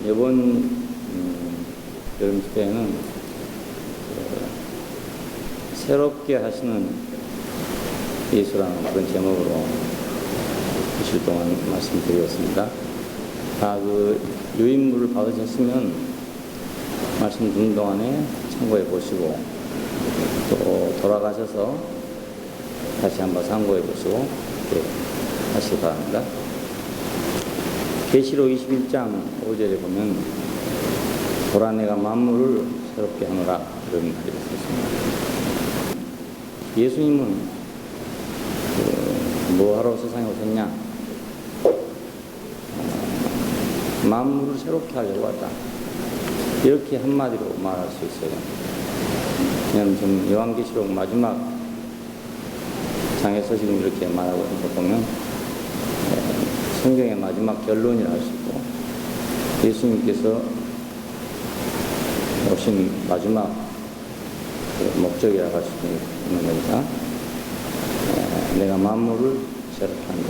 이번 여름 집회에는 새롭게 하시는 예수라는 그런 제목으로 이틀 동안 말씀드리겠습니다. 그 유인물을 받으셨으면 말씀 듣는 동안에 참고해 보시고 또 돌아가셔서 다시 한번 참고해 보시고 하시기 바랍니다. 계시록 21장 5절에 보면 보라 내가 만물을 새롭게 하노라 그런 말이 있습니다. 예수님은 뭐하러 세상에 오셨냐? 만물을 새롭게 하려고 왔다. 이렇게 한마디로 말할 수 있어요. 왜냐하면 지금 요한계시록 마지막 장에서 지금 이렇게 말하고 있는 거 보면 성경의 마지막 결론이라 할 수 있고 예수님께서 오신 마지막 목적이라고 할 수 있는 거니까 내가 만물을 새롭게 한다.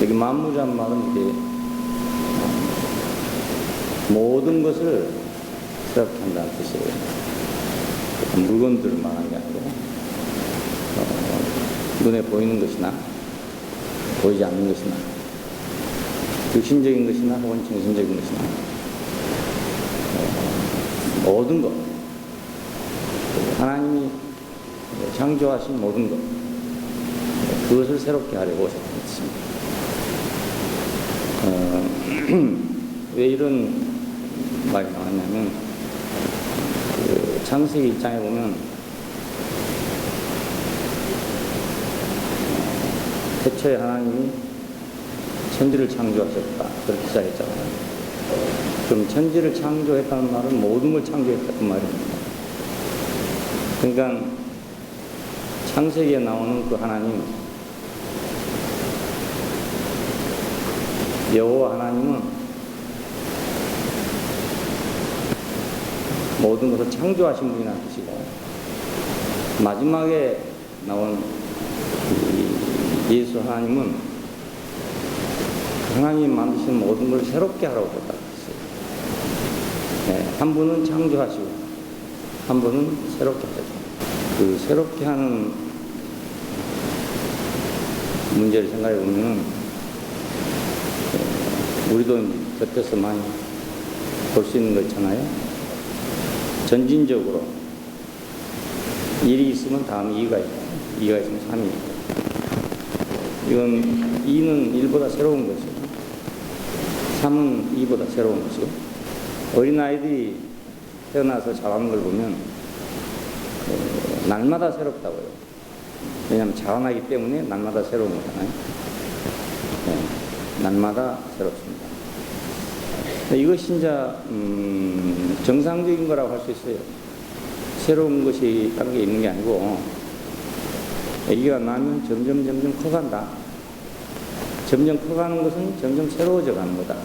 여기 만물이란 말은 이게 모든 것을 새롭게 한다는 뜻이에요. 물건들을 말하는 게 아니고 눈에 보이는 것이나 보이지 않는 것이나 육신적인 것이나 혹은 정신적인 것이나 모든 것, 하나님이 창조하신 모든 것, 그것을 새롭게 하려고 오셨다는 뜻입니다. 왜 이런 말이 나왔냐면 창세기 1장에 보면 태초에 하나님이 천지를 창조하셨다 그렇게 시작했잖아요. 그럼 천지를 창조했다는 말은 모든 걸 창조했다는 말입니다. 그러니까 창세기에 나오는 그 하나님, 여호와 하나님은 모든 것을 창조하신 분이라는 뜻이고, 마지막에 나온 예수 하나님은 하나님이 만드신 모든 걸 새롭게 하라고 했다고 했어요. 네, 한 분은 창조하시고 한 분은 새롭게 하죠. 그 새롭게 하는 문제를 생각해 보면 우리도 곁에서 많이 볼 수 있는 거 있잖아요. 전진적으로 일이 있으면 다음 2가 있고 2가 있으면 3이 있고 이건 2는 1보다 새로운 것이고 3은 2보다 새로운 것이고 어린아이들이 태어나서 자라는 걸 보면 날마다 새롭다고요. 왜냐하면 자라나기 때문에 날마다 새로운 거잖아요. 네, 날마다 새롭습니다. 이것이 이제 정상적인 거라고 할 수 있어요. 새로운 것이 다른 게 있는 게 아니고 아기가 나면 점점 커간다. 점점 커가는 것은 점점 새로워져 가는 거다.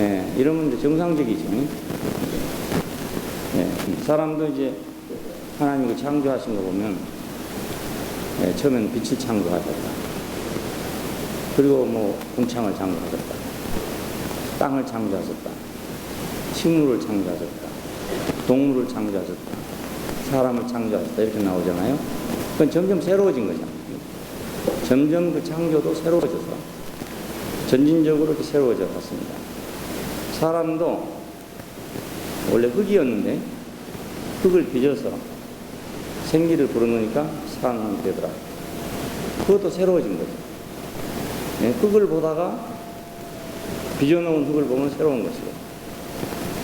예, 이러면 이제 정상적이죠. 예, 사람도 이제 하나님이 창조하신 거 보면 처음에는 빛을 창조하셨다. 그리고 뭐 궁창을 창조하셨다. 땅을 창조하셨다. 식물을 창조하셨다. 동물을 창조하셨다. 사람을 창조하셨다. 이렇게 나오잖아요. 그건 점점 새로워진 거잖아요. 점점 그 창조도 새로워져서 전진적으로 이렇게 새로워져 갔습니다. 사람도 원래 흙이었는데 흙을 빚어서 생기를 불어넣으니까 사람이 되더라. 그것도 새로워진 거죠. 네, 흙을 보다가 빚어놓은 흙을 보면 새로운 것이고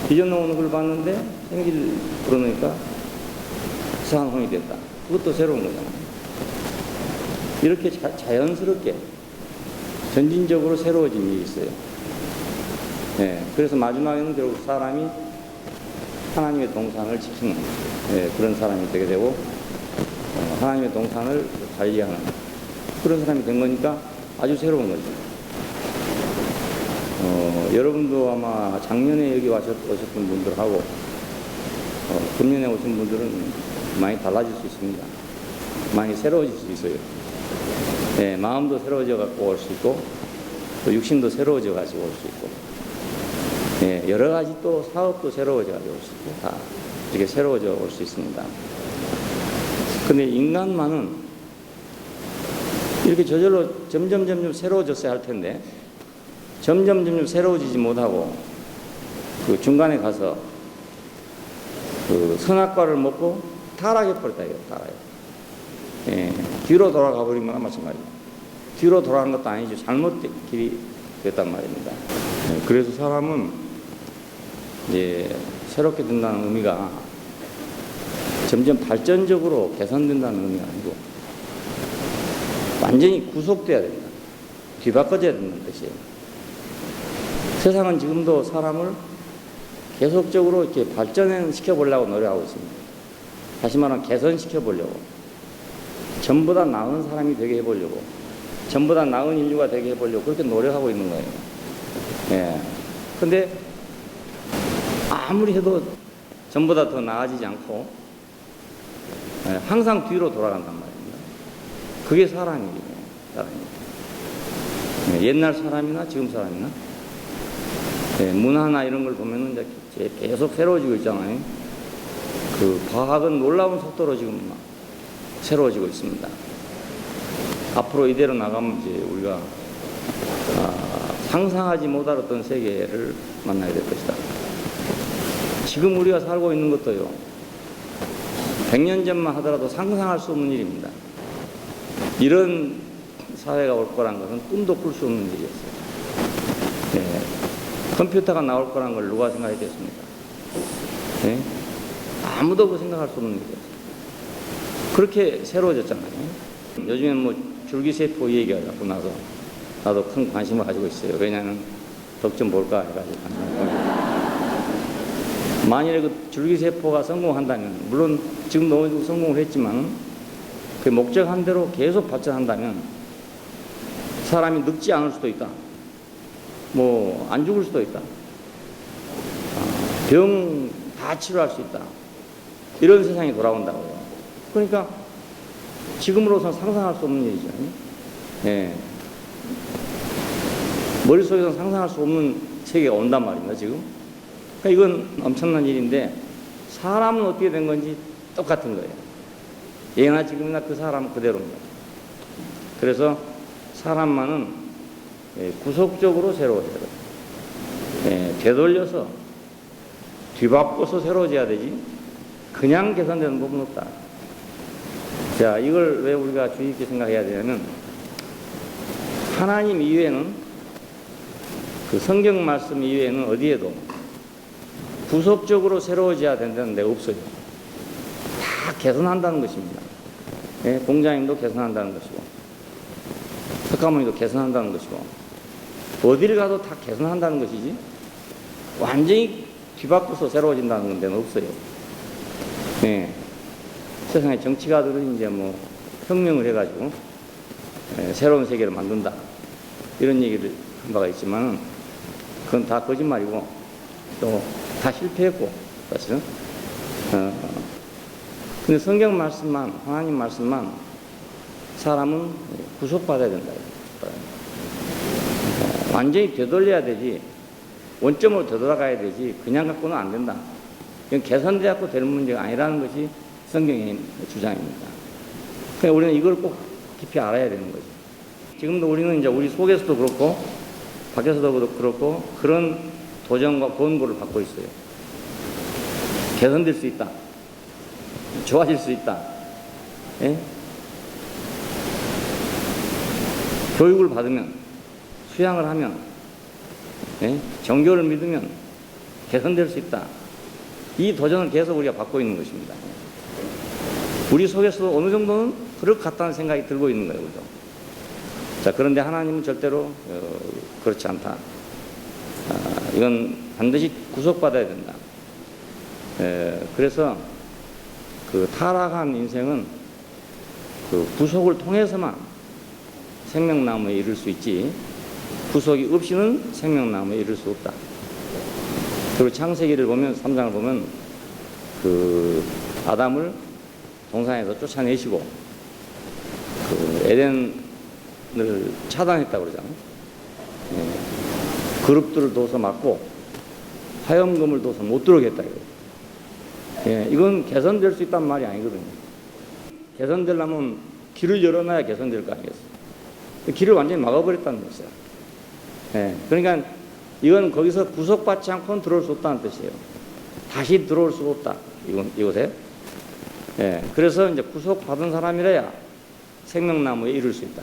빚어놓은 흙을 봤는데 생기를 불어넣으니까 사람이 됐다. 그것도 새로운 거잖아요. 이렇게 자연스럽게 전진적으로 새로워진 일이 있어요. 네, 그래서 마지막에는 결국 사람이 하나님의 동산을 지키는 그런 사람이 되게 되고 하나님의 동산을 관리하는 그런 사람이 된 거니까 아주 새로운 거죠. 여러분도 아마 작년에 여기 오셨던 분들하고 금년에 오신 분들은 많이 달라질 수 있습니다. 많이 새로워질 수 있어요. 네, 마음도 새로워져 갖고 올 수 있고 또 육신도 새로워져 가지고 올 수 있고 예, 여러 가지 또 사업도 새로워져 가지고 올 수 있고 다 이렇게 새로워져 올 수 있습니다. 근데 인간만은 이렇게 저절로 점점 새로워졌어야 할 텐데 점점 새로워지지 못하고 그 중간에 가서 그 선악과를 먹고 타락해 버렸다 이거 타락. 예, 뒤로 돌아가 버린 거나 마찬가지예요. 뒤로 돌아간 것도 아니죠. 잘못된 길이 됐단 말입니다. 예, 그래서 사람은 이제 새롭게 된다는 의미가 점점 발전적으로 개선된다는 의미가 아니고 완전히 구속돼야 된다. 뒤바꿔져야 된다는 뜻이에요. 세상은 지금도 사람을 계속적으로 이렇게 발전시켜 보려고 노력하고 있습니다. 다시 말하면 개선시켜 보려고. 전부 다 나은 사람이 되게 해보려고. 전부 다 나은 인류가 되게 해보려고 그렇게 노력하고 있는 거예요. 예. 근데 아무리 해도 전부 다 더 나아지지 않고 예, 항상 뒤로 돌아간단 말입니다. 그게 사람이에요. 예, 옛날 사람이나 지금 사람이나 예, 문화나 이런 걸 보면은 이제 계속 새로워지고 있잖아요. 그 과학은 놀라운 속도로 지금 막 새로워지고 있습니다. 앞으로 이대로 나가면 이제 우리가 상상하지 못할 어떤 세계를 만나게 될 것이다. 지금 우리가 살고 있는 것도요, 100년 전만 하더라도 상상할 수 없는 일입니다. 이런 사회가 올 거란 것은 꿈도 꿀 수 없는 일이었어요. 네. 컴퓨터가 나올 거란 걸 누가 생각했겠습니까? 네? 아무도 그 생각할 수 없는 일이었어요. 그렇게 새로워졌잖아요. 요즘엔 뭐 줄기세포 얘기가 자꾸 나서 나도 큰 관심을 가지고 있어요. 왜냐하면 덕 좀 볼까 해가지고 관심을 가지고. 만일에 그 줄기세포가 성공한다면, 물론 지금 너무 성공을 했지만 그 목적한 대로 계속 발전한다면 사람이 늙지 않을 수도 있다. 뭐 안 죽을 수도 있다. 병 다 치료할 수 있다. 이런 세상이 돌아온다고요. 그러니까 지금으로서는 상상할 수 없는 일이죠. 예. 머릿속에서 상상할 수 없는 세계가 온단 말입니다, 지금. 그러니까 이건 엄청난 일인데 사람은 어떻게 된 건지 똑같은 거예요. 예나 지금이나 그 사람은 그대로입니다. 그래서 사람만은 구속적으로 새로워져야 돼요. 되돌려서 뒤바꿔서 새로워져야 되지 그냥 개선되는 법은 없다. 자, 이걸 왜 우리가 주의 있게 생각해야 되냐면 하나님 이외에는 그 성경 말씀 이외에는 어디에도 구속적으로 새로워져야 된다는 데가 없어요. 다 개선한다는 것입니다. 예, 공자님도 개선한다는 것이고 석가모니도 개선한다는 것이고 어디를 가도 다 개선한다는 것이지 완전히 뒤바꿔서 새로워진다는 데는 없어요. 예, 세상의 정치가들은 이제 뭐 혁명을 해가지고 새로운 세계를 만든다 이런 얘기를 한 바가 있지만 그건 다 거짓말이고 또 다 실패했고 사실은. 근데 성경 말씀만, 하나님 말씀만 사람은 구속받아야 된다. 완전히 되돌려야 되지, 원점으로 되돌아가야 되지, 그냥 갖고는 안 된다. 이건 개선돼 갖고 될 문제가 아니라는 것이 성경의 주장입니다. 그러니까 우리는 이걸 꼭 깊이 알아야 되는 거죠. 지금도 우리는 이제 우리 속에서도 그렇고, 밖에서도 그렇고, 그런 도전과 권고를 받고 있어요. 개선될 수 있다. 좋아질 수 있다. 예? 교육을 받으면, 수양을 하면, 예? 정교를 믿으면 개선될 수 있다. 이 도전을 계속 우리가 받고 있는 것입니다. 우리 속에서도 어느 정도는 그럴 것 같다는 생각이 들고 있는 거예요. 그죠? 자, 그런데 하나님은 절대로 그렇지 않다. 이건 반드시 구속받아야 된다. 그래서 그 타락한 인생은 그 구속을 통해서만 생명나무에 이를 수 있지 구속이 없이는 생명나무에 이를 수 없다. 그리고 창세기를 보면 3장을 보면 그 아담을 동산에서 쫓아내시고 그 에덴을 차단했다고 그러잖아요. 그룹들을 둬서 막고 화염금을 둬서 못 들어오겠다 이거예요. 예, 이건 개선될 수 있단 말이 아니거든요. 개선되려면 길을 열어놔야 개선될 거 아니겠어요. 길을 완전히 막아버렸다는 뜻이야. 예, 그러니까 이건 거기서 구속받지 않고는 들어올 수 없다는 뜻이에요. 다시 들어올 수가 없다. 이곳에. 예, 그래서 이제 구속받은 사람이라야 생명나무에 이룰 수 있다.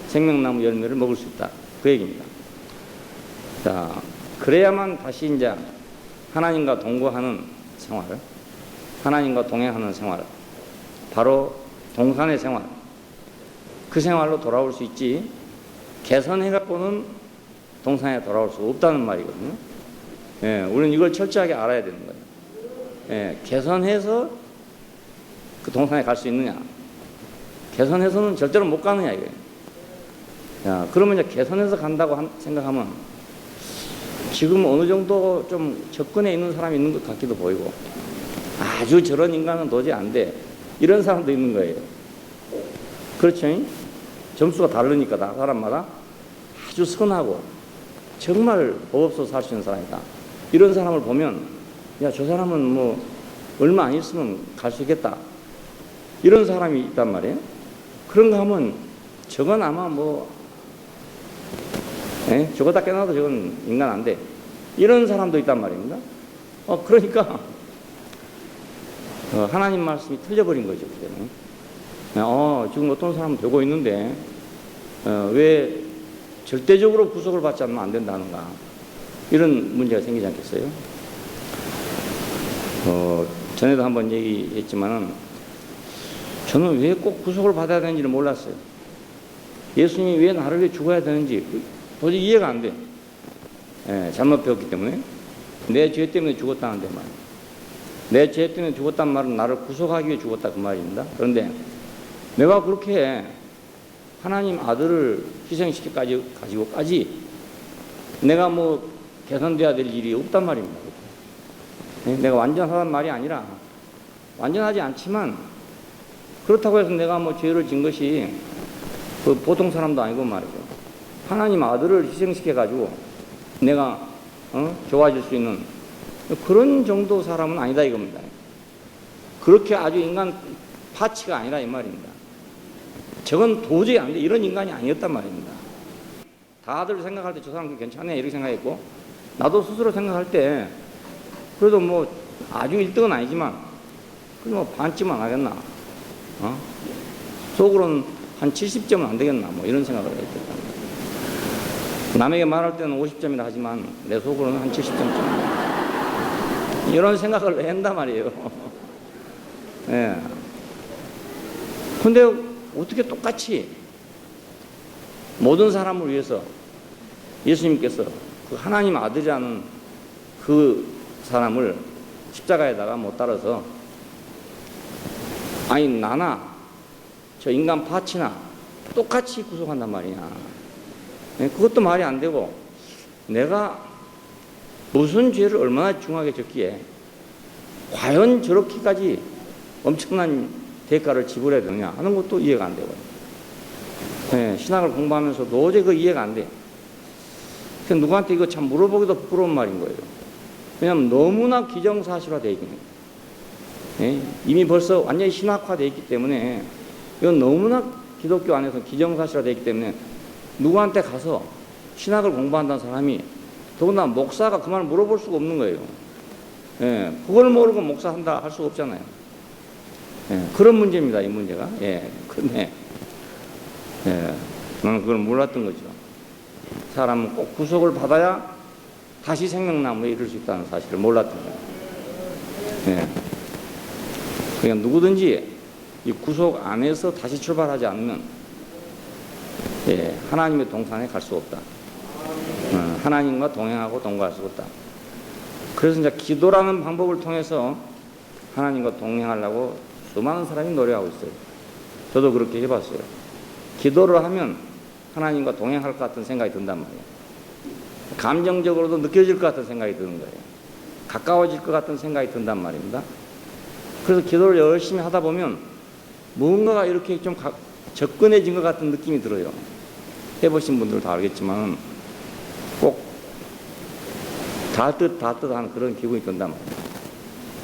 생명나무 열매를 먹을 수 있다. 그 얘기입니다. 자, 그래야만 다시 이제 하나님과 동거하는 생활, 하나님과 동행하는 생활, 바로 동산의 생활, 그 생활로 돌아올 수 있지, 개선해갖고는 동산에 돌아올 수 없다는 말이거든요. 예, 우리는 이걸 철저하게 알아야 되는 거예요. 예, 개선해서 그 동산에 갈 수 있느냐? 개선해서는 절대로 못 가느냐, 이거예요. 야, 그러면 이제 개선해서 간다고 생각하면 지금 어느 정도 좀 접근해 있는 사람이 있는 것 같기도 보이고, 아주 저런 인간은 도저히 안 돼. 이런 사람도 있는 거예요. 그렇죠? 점수가 다르니까 다 사람마다 아주 선하고 정말 법 없어서 살 수 있는 사람이다. 이런 사람을 보면 야, 저 사람은 뭐 얼마 안 있으면 갈 수 있겠다. 이런 사람이 있단 말이에요. 그런가 하면 저건 아마 뭐 죽었다 깨어나도 저건 인간 안 돼. 이런 사람도 있단 말입니다. 그러니까 하나님 말씀이 틀려버린 거죠. 그때는. 지금 어떤 사람은 되고 있는데 왜 절대적으로 구속을 받지 않으면 안 된다는가. 이런 문제가 생기지 않겠어요? 전에도 한번 얘기했지만은 저는 왜 꼭 구속을 받아야 되는지를 몰랐어요. 예수님이 왜 나를 위해 죽어야 되는지 도저히 이해가 안 돼. 잘못 배웠기 때문에. 내 죄 때문에 죽었다는데 말. 내 죄 때문에 죽었단 말은 나를 구속하기 위해 죽었다 그 말입니다. 그런데 내가 그렇게 하나님 아들을 희생시켜가지고까지 내가 뭐 개선돼야 될 일이 없단 말입니다. 내가 완전하단 말이 아니라 완전하지 않지만 그렇다고 해서 내가 뭐 죄를 진 것이 그 보통 사람도 아니고 말이죠. 하나님 아들을 희생시켜가지고 내가 좋아질 수 있는 그런 정도 사람은 아니다 이겁니다. 그렇게 아주 인간 파치가 아니라 이 말입니다. 저건 도저히 안 돼. 이런 인간이 아니었단 말입니다. 다들 생각할 때 저 사람 괜찮네 이렇게 생각했고 나도 스스로 생각할 때 그래도 뭐 아주 1등은 아니지만 그래도 뭐 반쯤은 안 하겠나. 속으로는 한 70점은 안 되겠나 뭐 이런 생각을 했겠다. 남에게 말할 때는 50점이라 하지만 내 속으로는 한 70점쯤 이런 생각을 한단 말이에요. 예. 근데 어떻게 똑같이 모든 사람을 위해서 예수님께서 그 하나님 아들이라는 그 사람을 십자가에다가 못 따라서 아니 나나 저 인간 파치나 똑같이 구속한단 말이냐. 그것도 말이 안 되고 내가 무슨 죄를 얼마나 중하게 졌기에 과연 저렇게까지 엄청난 대가를 지불해야 되느냐 하는 것도 이해가 안 되고요. 신학을 공부하면서 도저히 그 이해가 안 돼. 그래서 누구한테 이거 참 물어보기도 부끄러운 말인 거예요. 왜냐하면 너무나 기정사실화되어 있기 때문에. 이미 벌써 완전히 신학화되어 있기 때문에 이건 너무나 기독교 안에서 기정사실화되어 있기 때문에 누구한테 가서 신학을 공부한다는 사람이 더군다나 목사가 그 말을 물어볼 수가 없는 거예요. 그걸 모르고 목사한다 할 수가 없잖아요. 그런 문제입니다. 이 문제가. 그런데 나는 그걸 몰랐던 거죠. 사람은 꼭 구속을 받아야 다시 생명나무에 이룰 수 있다는 사실을 몰랐던 거예요. 그냥 누구든지 이 구속 안에서 다시 출발하지 않으면 하나님의 동산에 갈 수 없다. 하나님과 동행하고 동거할 수 없다. 그래서 이제 기도라는 방법을 통해서 하나님과 동행하려고 수많은 사람이 노력하고 있어요. 저도 그렇게 해봤어요. 기도를 하면 하나님과 동행할 것 같은 생각이 든단 말이에요. 감정적으로도 느껴질 것 같은 생각이 드는 거예요. 가까워질 것 같은 생각이 든단 말입니다. 그래서 기도를 열심히 하다 보면 무언가가 이렇게 좀 접근해진 것 같은 느낌이 들어요. 해보신 분들은 다 알겠지만 꼭 닿을 듯 하는 그런 기분이 든단 말이에요.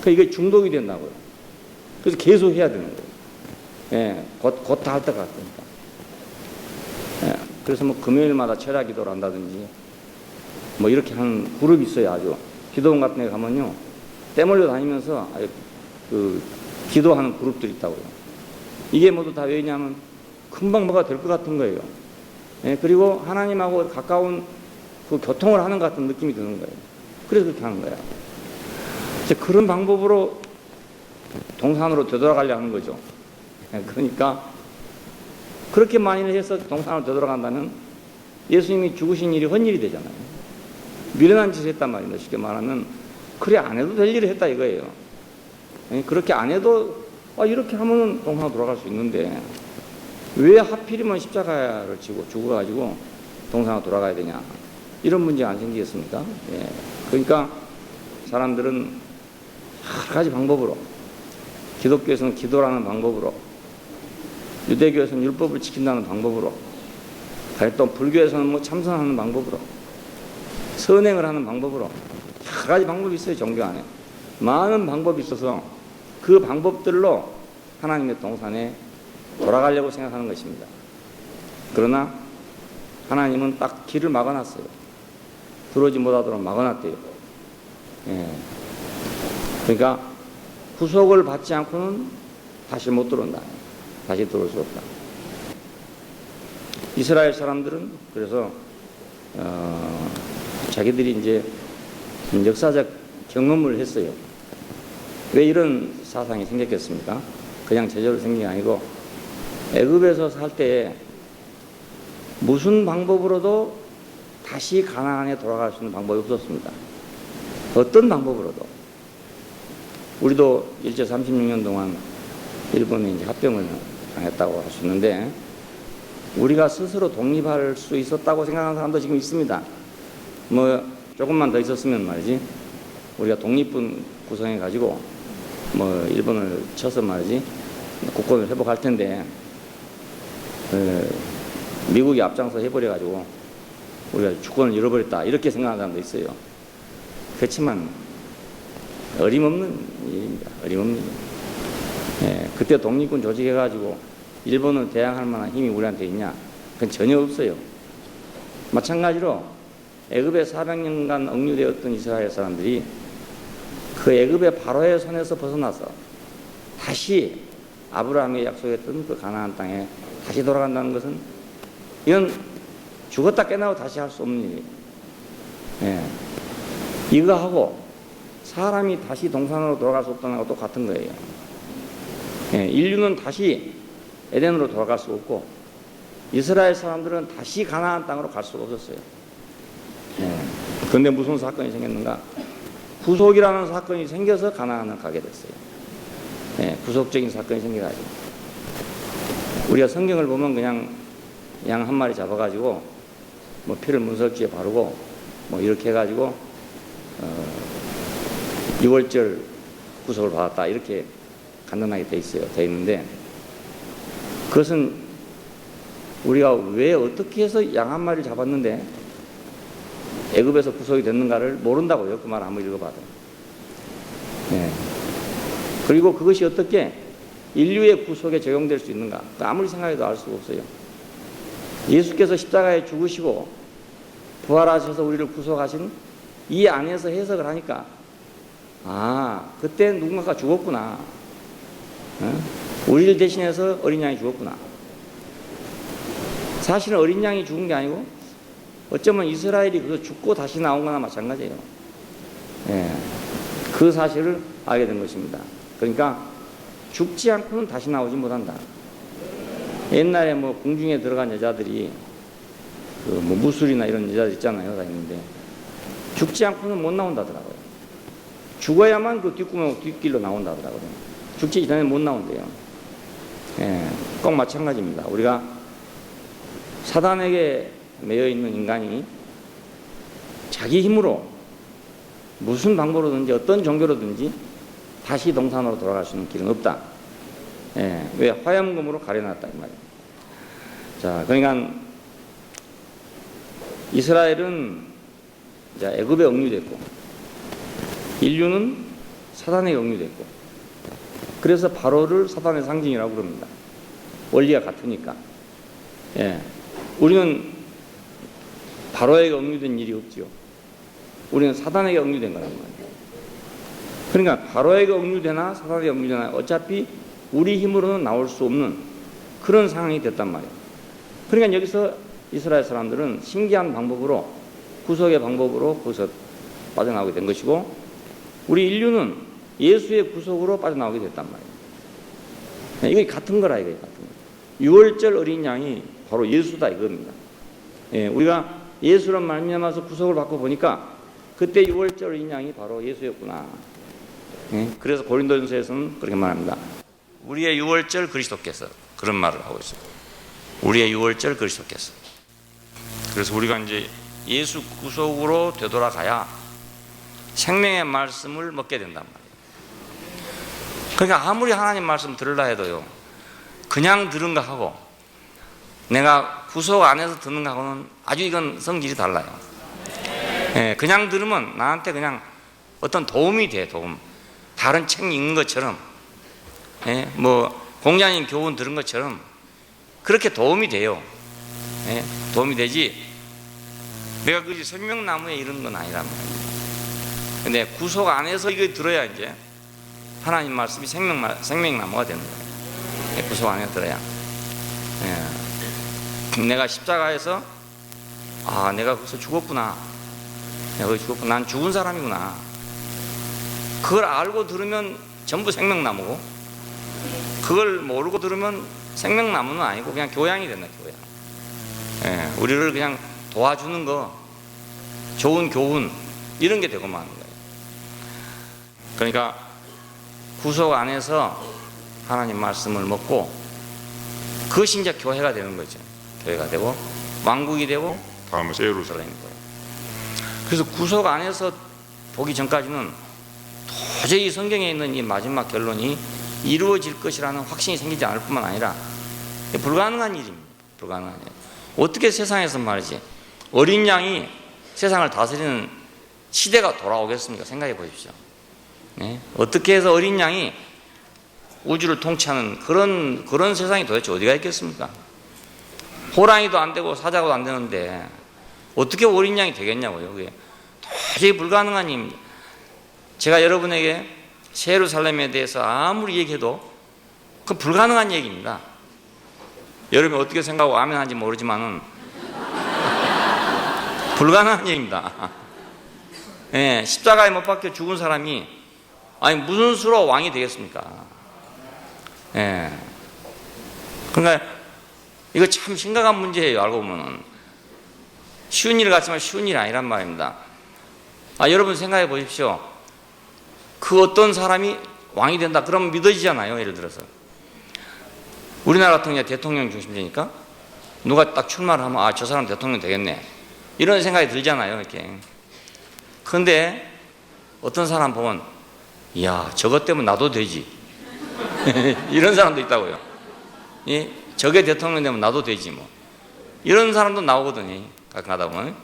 그러니까 이게 중독이 된다고요. 그래서 계속 해야 되는 거예요. 예, 곧 닿을 것 같으니까. 예, 그래서 뭐 금요일마다 철야 기도를 한다든지 뭐 이렇게 하는 그룹이 있어요. 아주 기도원 같은 데 가면요, 때 몰려 다니면서 그 기도하는 그룹들이 있다고요. 이게 모두 다 왜냐하면 금방 뭐가 될 것 같은 거예요. 예, 그리고 하나님하고 가까운 그 교통을 하는 것 같은 느낌이 드는 거예요. 그래서 그렇게 하는 거야. 이제 그런 방법으로 동산으로 되돌아가려 하는 거죠. 예, 그러니까 그렇게 많이 해서 동산으로 되돌아간다면 예수님이 죽으신 일이 헛일이 되잖아요. 미련한 짓을 했단 말입니다. 쉽게 말하면 그래 안 해도 될 일을 했다 이거예요. 예, 그렇게 안 해도 이렇게 하면 동산으로 돌아갈 수 있는데 왜 하필이면 십자가를 지고 죽어가지고 동산으로 돌아가야 되냐, 이런 문제가 안 생기겠습니까? 예. 그러니까 사람들은 여러 가지 방법으로, 기독교에서는 기도라는 방법으로, 유대교에서는 율법을 지킨다는 방법으로, 또 불교에서는 뭐 참선하는 방법으로, 선행을 하는 방법으로, 여러 가지 방법이 있어요. 종교 안에 많은 방법이 있어서 그 방법들로 하나님의 동산에 돌아가려고 생각하는 것입니다. 그러나 하나님은 딱 길을 막아놨어요. 들어오지 못하도록 막아놨대요. 예. 그러니까 구속을 받지 않고는 다시 못 들어온다. 다시 들어올 수 없다. 이스라엘 사람들은 그래서 자기들이 이제 역사적 경험을 했어요. 왜 이런 사상이 생겼겠습니까? 그냥 제대로 생긴 게 아니고 애굽에서 살 때 무슨 방법으로도 다시 가나안에 돌아갈 수 있는 방법이 없었습니다. 어떤 방법으로도. 우리도 일제 36년 동안 일본에 이제 합병을 당했다고 할 수 있는데 우리가 스스로 독립할 수 있었다고 생각하는 사람도 지금 있습니다. 뭐 조금만 더 있었으면 말이지, 우리가 독립군 구성해 가지고 뭐 일본을 쳐서 말이지 국권을 회복할 텐데 미국이 앞장서 해버려 가지고 우리가 주권을 잃어버렸다, 이렇게 생각하는 사람도 있어요. 그렇지만 어림없는 일입니다. 어림없는 일. 예, 그때 독립군 조직해 가지고 일본을 대항할 만한 힘이 우리한테 있냐? 그건 전혀 없어요. 마찬가지로 애굽에 400년간 억류되었던 이스라엘 사람들이 그 애굽의 바로의 손에서 벗어나서 다시 아브라함이 약속했던 그 가나안 땅에 다시 돌아간다는 것은 이건 죽었다 깨나고 다시 할 수 없는 일이에요. 예. 이거하고 사람이 다시 동산으로 돌아갈 수 없다는 것도 똑같은 거예요. 예. 인류는 다시 에덴으로 돌아갈 수 없고 이스라엘 사람들은 다시 가나안 땅으로 갈 수가 없었어요. 예. 그런데 무슨 사건이 생겼는가? 구속이라는 사건이 생겨서 가나안을 가게 됐어요. 예. 구속적인 사건이 생겨가지고 우리가 성경을 보면 그냥 양 한 마리 잡아가지고 뭐 피를 문설주에 바르고 뭐 이렇게 해가지고 6월절 구속을 받았다, 이렇게 간단하게 돼 있어요. 돼 있는데 그것은 우리가 왜 어떻게 해서 양 한 마리를 잡았는데 애굽에서 구속이 됐는가를 모른다고요. 그 말 아무리 읽어봐도. 네. 그리고 그것이 어떻게 인류의 구속에 적용될 수 있는가, 아무리 생각해도 알 수가 없어요. 예수께서 십자가에 죽으시고 부활하셔서 우리를 구속하신 이 안에서 해석을 하니까 그때 누군가가 죽었구나. 우리를 대신해서 어린 양이 죽었구나. 사실은 어린 양이 죽은 게 아니고 어쩌면 이스라엘이 그거 죽고 다시 나온 거나 마찬가지예요. 예. 그 사실을 알게 된 것입니다. 그러니까 죽지 않고는 다시 나오지 못한다. 옛날에 뭐 궁중에 들어간 여자들이 그 뭐 무술이나 이런 여자들 있잖아요. 다 있는데 죽지 않고는 못 나온다더라고요. 죽어야만 그 뒷길로 나온다더라고요. 죽지 전에 못 나온대요. 예, 꼭 마찬가지입니다. 우리가 사단에게 매여 있는 인간이 자기 힘으로 무슨 방법으로든지 어떤 종교로든지 다시 동산으로 돌아갈 수 있는 길은 없다. 예, 왜? 화염금으로 가려놨다 이 말이에요. 자, 그러니까 이스라엘은 이제 애굽에 억류됐고 인류는 사단에게 억류됐고, 그래서 바로를 사단의 상징이라고 그럽니다. 원리가 같으니까. 예. 우리는 바로에게 억류된 일이 없지요. 우리는 사단에게 억류된 거란 말이에요. 그러니까 바로에게 억류되나 사단에게 억류되나 어차피 우리 힘으로는 나올 수 없는 그런 상황이 됐단 말이에요. 그러니까 여기서 이스라엘 사람들은 신기한 방법으로, 구속의 방법으로 거기서 빠져나오게 된 것이고, 우리 인류는 예수의 구속으로 빠져나오게 됐단 말이에요. 이게 같은 거라, 이게 같은 거. 유월절 어린 양이 바로 예수다 이겁니다. 예, 우리가 예수란 말미암아서 구속을 받고 보니까 그때 유월절 어린 양이 바로 예수였구나. 예, 그래서 고린도전서에서는 그렇게 말합니다. 우리의 유월절 그리스도께서, 그런 말을 하고 있어요. 우리의 유월절 그리스도께서. 그래서 우리가 이제 예수 구속으로 되돌아가야 생명의 말씀을 먹게 된단 말이에요. 그러니까 아무리 하나님 말씀 들으려 해도요, 그냥 들은가 하고 내가 구속 안에서 듣는가 하고는 아주 이건 성질이 달라요. 예, 그냥 들으면 나한테 그냥 어떤 도움이 돼, 도움. 다른 책 읽는 것처럼, 예, 뭐 공자님 교훈 들은 것처럼 그렇게 도움이 돼요. 예, 도움이 되지 내가 그 생명나무에 이런 건 아니란 말이에요. 근데 구속 안에서 이거 들어야 이제 하나님 말씀이 생명나무가 되는 거예요. 예, 구속 안에 들어야. 예, 내가 십자가에서 내가 거기서 죽었구나. 내가 거기 죽었구나. 난 죽은 사람이구나. 그걸 알고 들으면 전부 생명나무고, 그걸 모르고 들으면 생명나무는 아니고 그냥 교양이 된다, 교양. 예, 우리를 그냥 도와주는 거, 좋은 교훈, 이런 게 되고 마는 거예요. 그러니까 구속 안에서 하나님 말씀을 먹고 그것이 이제 교회가 되는 거죠. 교회가 되고 왕국이 되고 다음은 예루살렘. 그래서 구속 안에서 보기 전까지는 도저히 성경에 있는 이 마지막 결론이 이루어질 것이라는 확신이 생기지 않을 뿐만 아니라 불가능한 일입니다. 불가능한 일. 어떻게 세상에서 말이지 어린 양이 세상을 다스리는 시대가 돌아오겠습니까? 생각해 보십시오. 네? 어떻게 해서 어린 양이 우주를 통치하는 그런 세상이 도대체 어디가 있겠습니까? 호랑이도 안 되고 사자도 안 되는데 어떻게 어린 양이 되겠냐고요. 그게 도저히 불가능한 일입니다. 제가 여러분에게 예루살렘에 대해서 아무리 얘기해도 그건 불가능한 얘기입니다. 여러분이 어떻게 생각하고 아멘 하는지 모르지만은 불가능한 얘기입니다. 예, 십자가에 못 박혀 죽은 사람이 무슨 수로 왕이 되겠습니까? 예. 그러니까 이거 참 심각한 문제예요. 알고 보면은 쉬운 일 같지만 쉬운 일이 아니란 말입니다. 여러분 생각해 보십시오. 그 어떤 사람이 왕이 된다 그러면 믿어지잖아요. 예를 들어서 우리나라 같은 경우에 대통령 중심제니까 누가 딱 출마를 하면 저 사람 대통령 되겠네 이런 생각이 들잖아요. 이렇게. 그런데 어떤 사람 보면 이야 저것 때문에 나도 되지 이런 사람도 있다고요. 예? 저게 대통령 되면 나도 되지 뭐 이런 사람도 나오거든요. 가끔 하다 보면.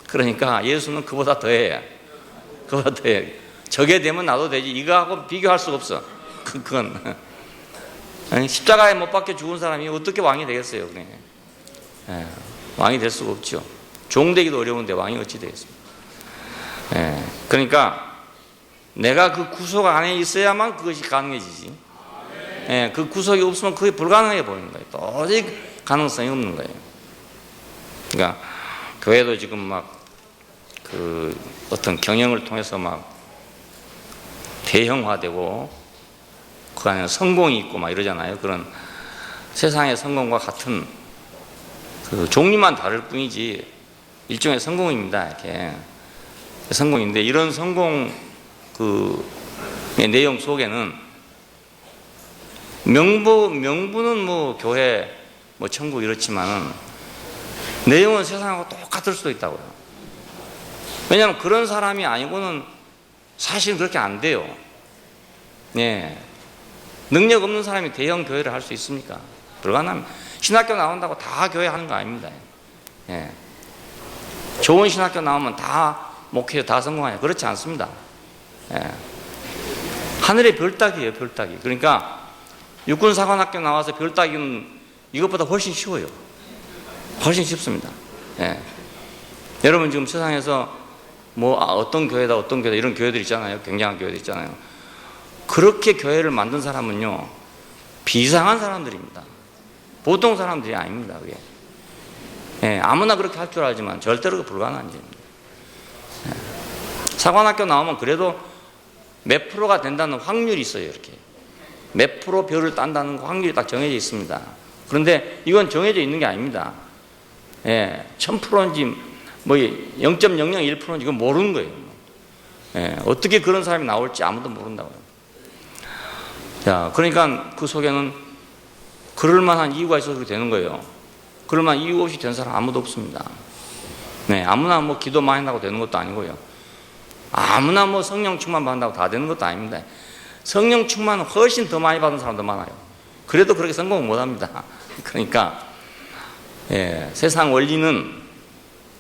그러니까 예수는 그보다 더해. 그보다 더해. 저게 되면 나도 되지 이거하고 비교할 수가 없어. 그건 십자가에 못 박혀 죽은 사람이 어떻게 왕이 되겠어요? 그래. 예, 왕이 될 수가 없죠. 종되기도 어려운데 왕이 어찌 되겠습니까? 예, 그러니까 내가 그 구속 안에 있어야만 그것이 가능해지지. 예, 그 구속이 없으면 그게 불가능해 보이는 거예요. 도저히 가능성이 없는 거예요. 그러니까 교회도 지금 막 그 어떤 경영을 통해서 막 대형화되고 그 안에 성공이 있고 막 이러잖아요. 그런 세상의 성공과 같은 그 종류만 다를 뿐이지 일종의 성공입니다. 이렇게 성공인데 이런 성공 그 내용 속에는 명분은 뭐 교회 뭐 천국 이렇지만은 내용은 세상하고 똑같을 수도 있다고요. 왜냐하면 그런 사람이 아니고는 사실은 그렇게 안 돼요. 예. 능력 없는 사람이 대형 교회를 할 수 있습니까? 불가능합니다. 신학교 나온다고 다 교회 하는 거 아닙니다. 예. 좋은 신학교 나오면 다 목회에 다 성공하냐? 그렇지 않습니다. 예. 하늘의 별 따기예요, 별 따기. 그러니까 육군사관학교 나와서 별 따기는 이것보다 훨씬 쉬워요. 훨씬 쉽습니다. 예. 여러분 지금 세상에서 뭐 어떤 교회다 어떤 교회다 이런 교회들 있잖아요. 굉장한 교회들 있잖아요. 그렇게 교회를 만든 사람은요 비상한 사람들입니다. 보통 사람들이 아닙니다. 그게. 예, 아무나 그렇게 할 줄 알지만 절대로 불가능한 일입니다. 예. 사관학교 나오면 그래도 몇 프로가 된다는 확률이 있어요. 이렇게 몇 프로 별을 딴다는 확률이 딱 정해져 있습니다. 그런데 이건 정해져 있는 게 아닙니다. 예, 1000%인지 뭐 0.001%인지 이건 모르는 거예요. 예, 어떻게 그런 사람이 나올지 아무도 모른다고요. 자, 그러니까 그 속에는 그럴 만한 이유가 있어서 그렇게 되는 거예요. 그럴 만한 이유 없이 된 사람 아무도 없습니다. 네, 아무나 뭐 기도 많이 한다고 되는 것도 아니고요. 아무나 뭐 성령 충만 받는다고 다 되는 것도 아닙니다. 성령 충만은 훨씬 더 많이 받은 사람도 많아요. 그래도 그렇게 성공을 못 합니다. 그러니까 예, 세상 원리는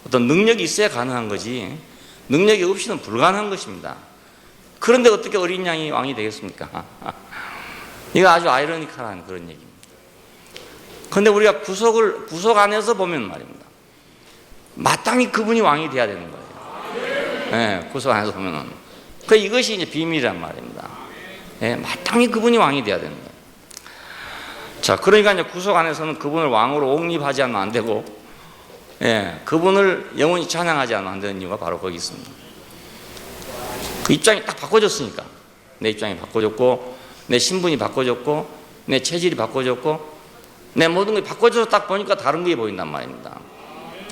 어떤 능력이 있어야 가능한 거지 능력이 없이는 불가능한 것입니다. 그런데 어떻게 어린 양이 왕이 되겠습니까? 이거 아주 아이러니컬한 그런 얘기입니다. 그런데 우리가 구속 안에서 보면 말입니다. 마땅히 그분이 왕이 돼야 되는 거예요. 예, 구속 안에서 보면은. 이것이 이제 비밀이란 말입니다. 예, 마땅히 그분이 왕이 돼야 되는 거예요. 자, 그러니까 이제 구속 안에서는 그분을 왕으로 옹립하지 않으면 안 되고, 예, 그분을 영원히 찬양하지 않으면 안 되는 이유가 바로 거기 있습니다. 그 입장이 딱 바꿔졌으니까. 내 입장이 바꿔졌고, 내 신분이 바꿔졌고, 내 체질이 바꿔졌고, 내 모든 것이 바꿔져서 딱 보니까 다른 게 보인단 말입니다.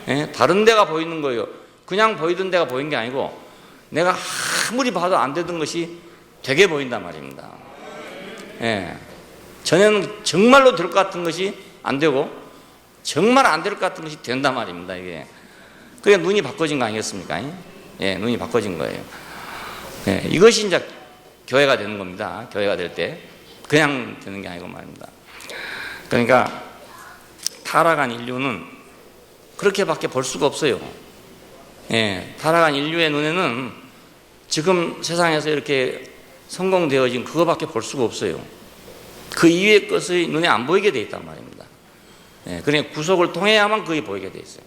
예, 다른 데가 보이는 거예요. 그냥 보이던 데가 보인 게 아니고, 내가 아무리 봐도 안 되던 것이 되게 보인단 말입니다. 예. 전에는 정말로 될 것 같은 것이 안 되고 정말 안 될 것 같은 것이 된단 말입니다. 이게 그러니까 눈이 바꿔진 거 아니겠습니까? 예, 눈이 바꿔진 거예요. 예, 이것이 이제 교회가 되는 겁니다. 교회가 될 때 그냥 되는 게 아니고 말입니다. 그러니까 타락한 인류는 그렇게밖에 볼 수가 없어요. 예, 타락한 인류의 눈에는 지금 세상에서 이렇게 성공되어진 그거밖에 볼 수가 없어요. 그 이외의 것이 눈에 안 보이게 돼 있단 말입니다. 예, 그러니까 구속을 통해야만 그게 보이게 돼 있어요.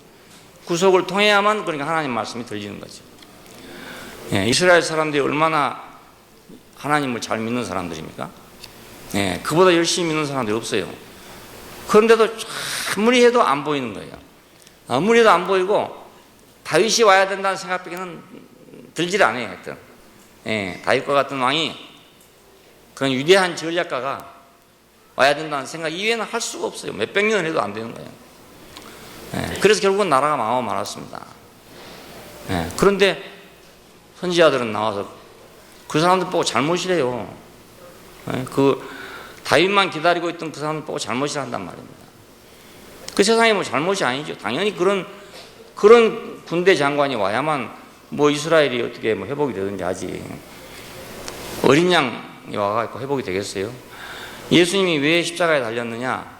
구속을 통해야만 그러니까 하나님 말씀이 들리는 거죠. 예, 이스라엘 사람들이 얼마나 하나님을 잘 믿는 사람들입니까? 예, 그보다 열심히 믿는 사람들이 없어요. 그런데도 아무리 해도 안 보이는 거예요. 아무리 해도 안 보이고 다윗이 와야 된다는 생각밖에는 들질 않아요. 하여튼 예, 다윗과 같은 왕이 그런 위대한 전략가가 와야 된다는 생각 이외에는 할 수가 없어요. 몇백 년을 해도 안 되는 거예요. 예, 그래서 결국은 나라가 망하고 말았습니다. 예, 그런데 선지자들은 나와서 그 사람들 보고 잘못이래요. 예, 그 다윗만 기다리고 있던 그 사람들 보고 잘못을 한단 말입니다. 그 세상에 뭐 잘못이 아니죠. 당연히 그런 군대 장관이 와야만 뭐 이스라엘이 어떻게 뭐 회복이 되든지 하지. 어린 양이 와가지고 회복이 되겠어요? 예수님이 왜 십자가에 달렸느냐?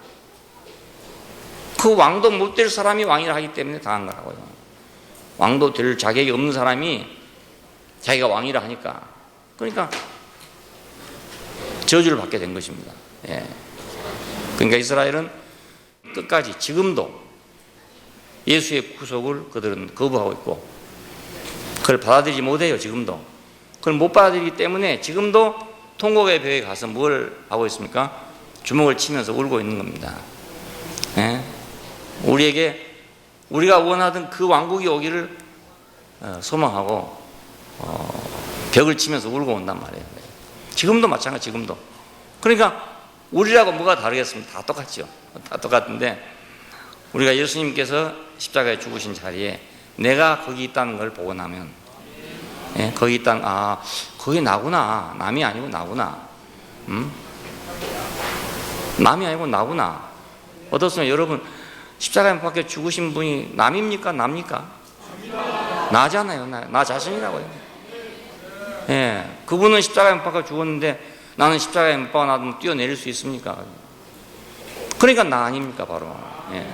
그 왕도 못 될 사람이 왕이라 하기 때문에 당한 거라고요. 왕도 될 자격이 없는 사람이 자기가 왕이라 하니까. 그러니까 저주를 받게 된 것입니다. 예. 그러니까 이스라엘은 끝까지 지금도 예수의 구속을 그들은 거부하고 있고 그걸 받아들이지 못해요. 지금도. 그걸 못 받아들이기 때문에 지금도 통곡의 벽에 가서 뭘 하고 있습니까? 주먹을 치면서 울고 있는 겁니다. 예? 우리가 원하던 그 왕국이 오기를 소망하고 벽을 치면서 울고 온단 말이에요. 지금도 마찬가지. 지금도. 그러니까 우리라고 뭐가 다르겠습니까? 다 똑같죠. 다 똑같은데 우리가 예수님께서 십자가에 죽으신 자리에 내가 거기 있다는 걸 보고 나면 예, 거기 있다는 거기 나구나. 남이 아니고 나구나. 남이 아니고 나구나. 어떻습니까? 여러분 십자가에 못 박혀 죽으신 분이 남입니까? 납니까? 나잖아요. 나 자신이라고요. 예, 그분은 십자가에 못 박혀 죽었는데 나는 십자가에 못 박아 놔두면 뛰어내릴 수 있습니까? 그러니까 나 아닙니까? 바로. 예.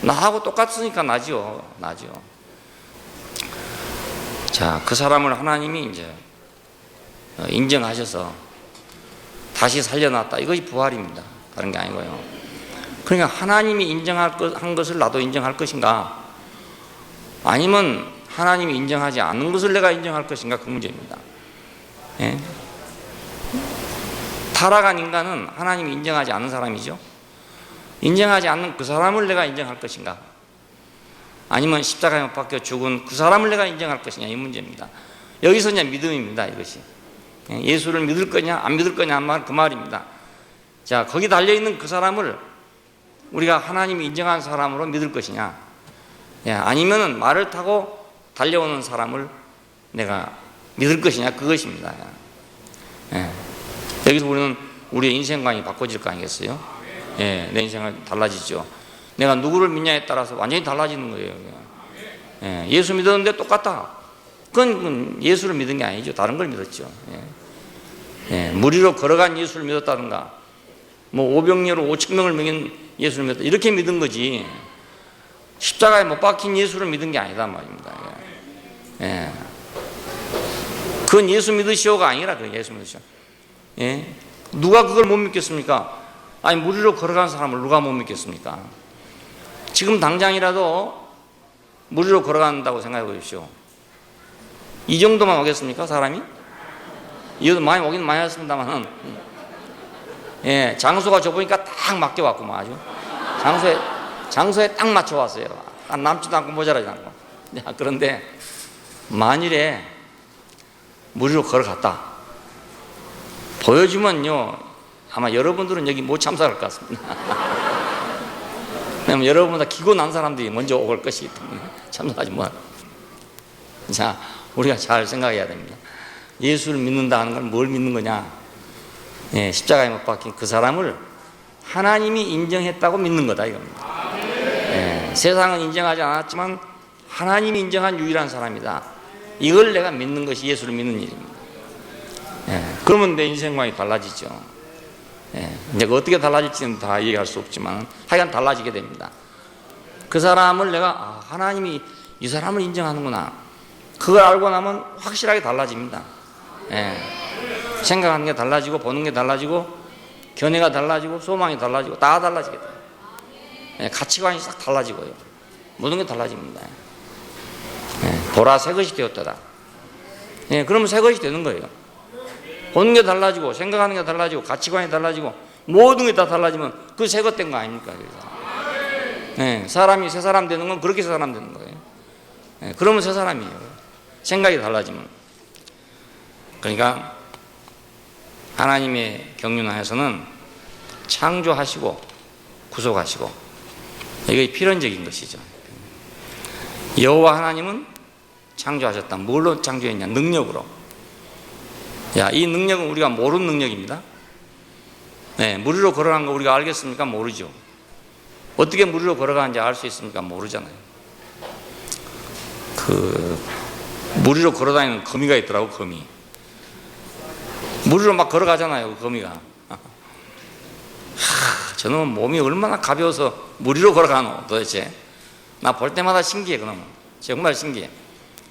나하고 똑같으니까 나죠. 자, 그 사람을 하나님이 이제 인정하셔서 다시 살려놨다. 이것이 부활입니다. 다른 게 아니고요. 그러니까 하나님이 인정한 것을 나도 인정할 것인가, 아니면 하나님이 인정하지 않는 것을 내가 인정할 것인가, 그 문제입니다. 예? 타락한 인간은 하나님이 인정하지 않는 사람이죠. 인정하지 않는 그 사람을 내가 인정할 것인가, 아니면 십자가에 못 박혀 죽은 그 사람을 내가 인정할 것이냐, 이 문제입니다. 여기서 이제 믿음입니다. 이것이 예수를 믿을 거냐 안 믿을 거냐 한 말, 그 말입니다. 자, 거기 달려있는 그 사람을 우리가 하나님이 인정한 사람으로 믿을 것이냐, 아니면 말을 타고 달려오는 사람을 내가 믿을 것이냐, 그것입니다. 여기서 우리는 우리의 인생관이 바꿔질 거 아니겠어요? 내 인생이 달라지죠. 내가 누구를 믿냐에 따라서 완전히 달라지는 거예요. 예수 믿었는데 똑같다. 그건 예수를 믿은 게 아니죠. 다른 걸 믿었죠. 무리로 걸어간 예수를 믿었다든가, 뭐 오병이어로 5,000명을 먹인 예수를 믿었다, 이렇게 믿은 거지, 십자가에 못 박힌 예수를 믿은 게 아니다 말입니다. 그건 예수 믿으시오가 아니라, 그 예수 믿으시오. 누가 그걸 못 믿겠습니까? 아니, 무리로 걸어간 사람을 누가 못 믿겠습니까? 지금 당장이라도 무리로 걸어간다고 생각해 보십시오. 이 정도만 오겠습니까, 사람이? 이것도 많이 오긴 많이 왔습니다만, 장소가 좁으니까 딱 맞게 왔구만. 아주 장소에 딱 맞춰 왔어요. 남지도 않고 모자라지 않고. 그런데 만일에 무리로 걸어갔다 보여주면요, 아마 여러분들은 여기 못 참석할 것 같습니다. 왜냐면 여러분보다 기고 난 사람들이 먼저 올 것이기 때문에 참석하지 뭐. 자, 우리가 잘 생각해야 됩니다. 예수를 믿는다 하는 건 뭘 믿는 거냐? 십자가에 못 박힌 그 사람을 하나님이 인정했다고 믿는 거다, 이겁니다. 세상은 인정하지 않았지만 하나님이 인정한 유일한 사람이다. 이걸 내가 믿는 것이 예수를 믿는 일입니다. 그러면 내 인생관이 달라지죠. 이제 어떻게 달라질지는 다 얘기할 수 없지만 하여간 달라지게 됩니다. 그 사람을 내가 하나님이 이 사람을 인정하는구나, 그걸 알고 나면 확실하게 달라집니다. 생각하는 게 달라지고, 보는 게 달라지고, 견해가 달라지고, 소망이 달라지고, 다 달라지게 돼요. 가치관이 싹 달라지고요. 모든 게 달라집니다. 보라 새 것이 되었다. 그러면 새 것이 되는 거예요. 보는 게 달라지고, 생각하는 게 달라지고, 가치관이 달라지고, 모든 게 다 달라지면 그 새 것 된 거 아닙니까? 사람이 새 사람 되는 건 그렇게 새 사람 되는 거예요. 그러면 새 사람이에요. 생각이 달라지면. 그러니까 하나님의 경륜하에서는 창조하시고 구속하시고, 이게 필연적인 것이죠. 여호와 하나님은 창조하셨다. 뭘로 창조했냐? 능력으로. 이 능력은 우리가 모르는 능력입니다. 무리로 걸어간 거 우리가 알겠습니까? 모르죠. 어떻게 무리로 걸어가는지 알 수 있습니까? 모르잖아요. 무리로 걸어다니는 거미가 있더라고, 거미. 무리로 막 걸어가잖아요, 그 거미가. 저놈은 몸이 얼마나 가벼워서 무리로 걸어가노, 도대체. 나 볼 때마다 신기해, 그놈은. 정말 신기해.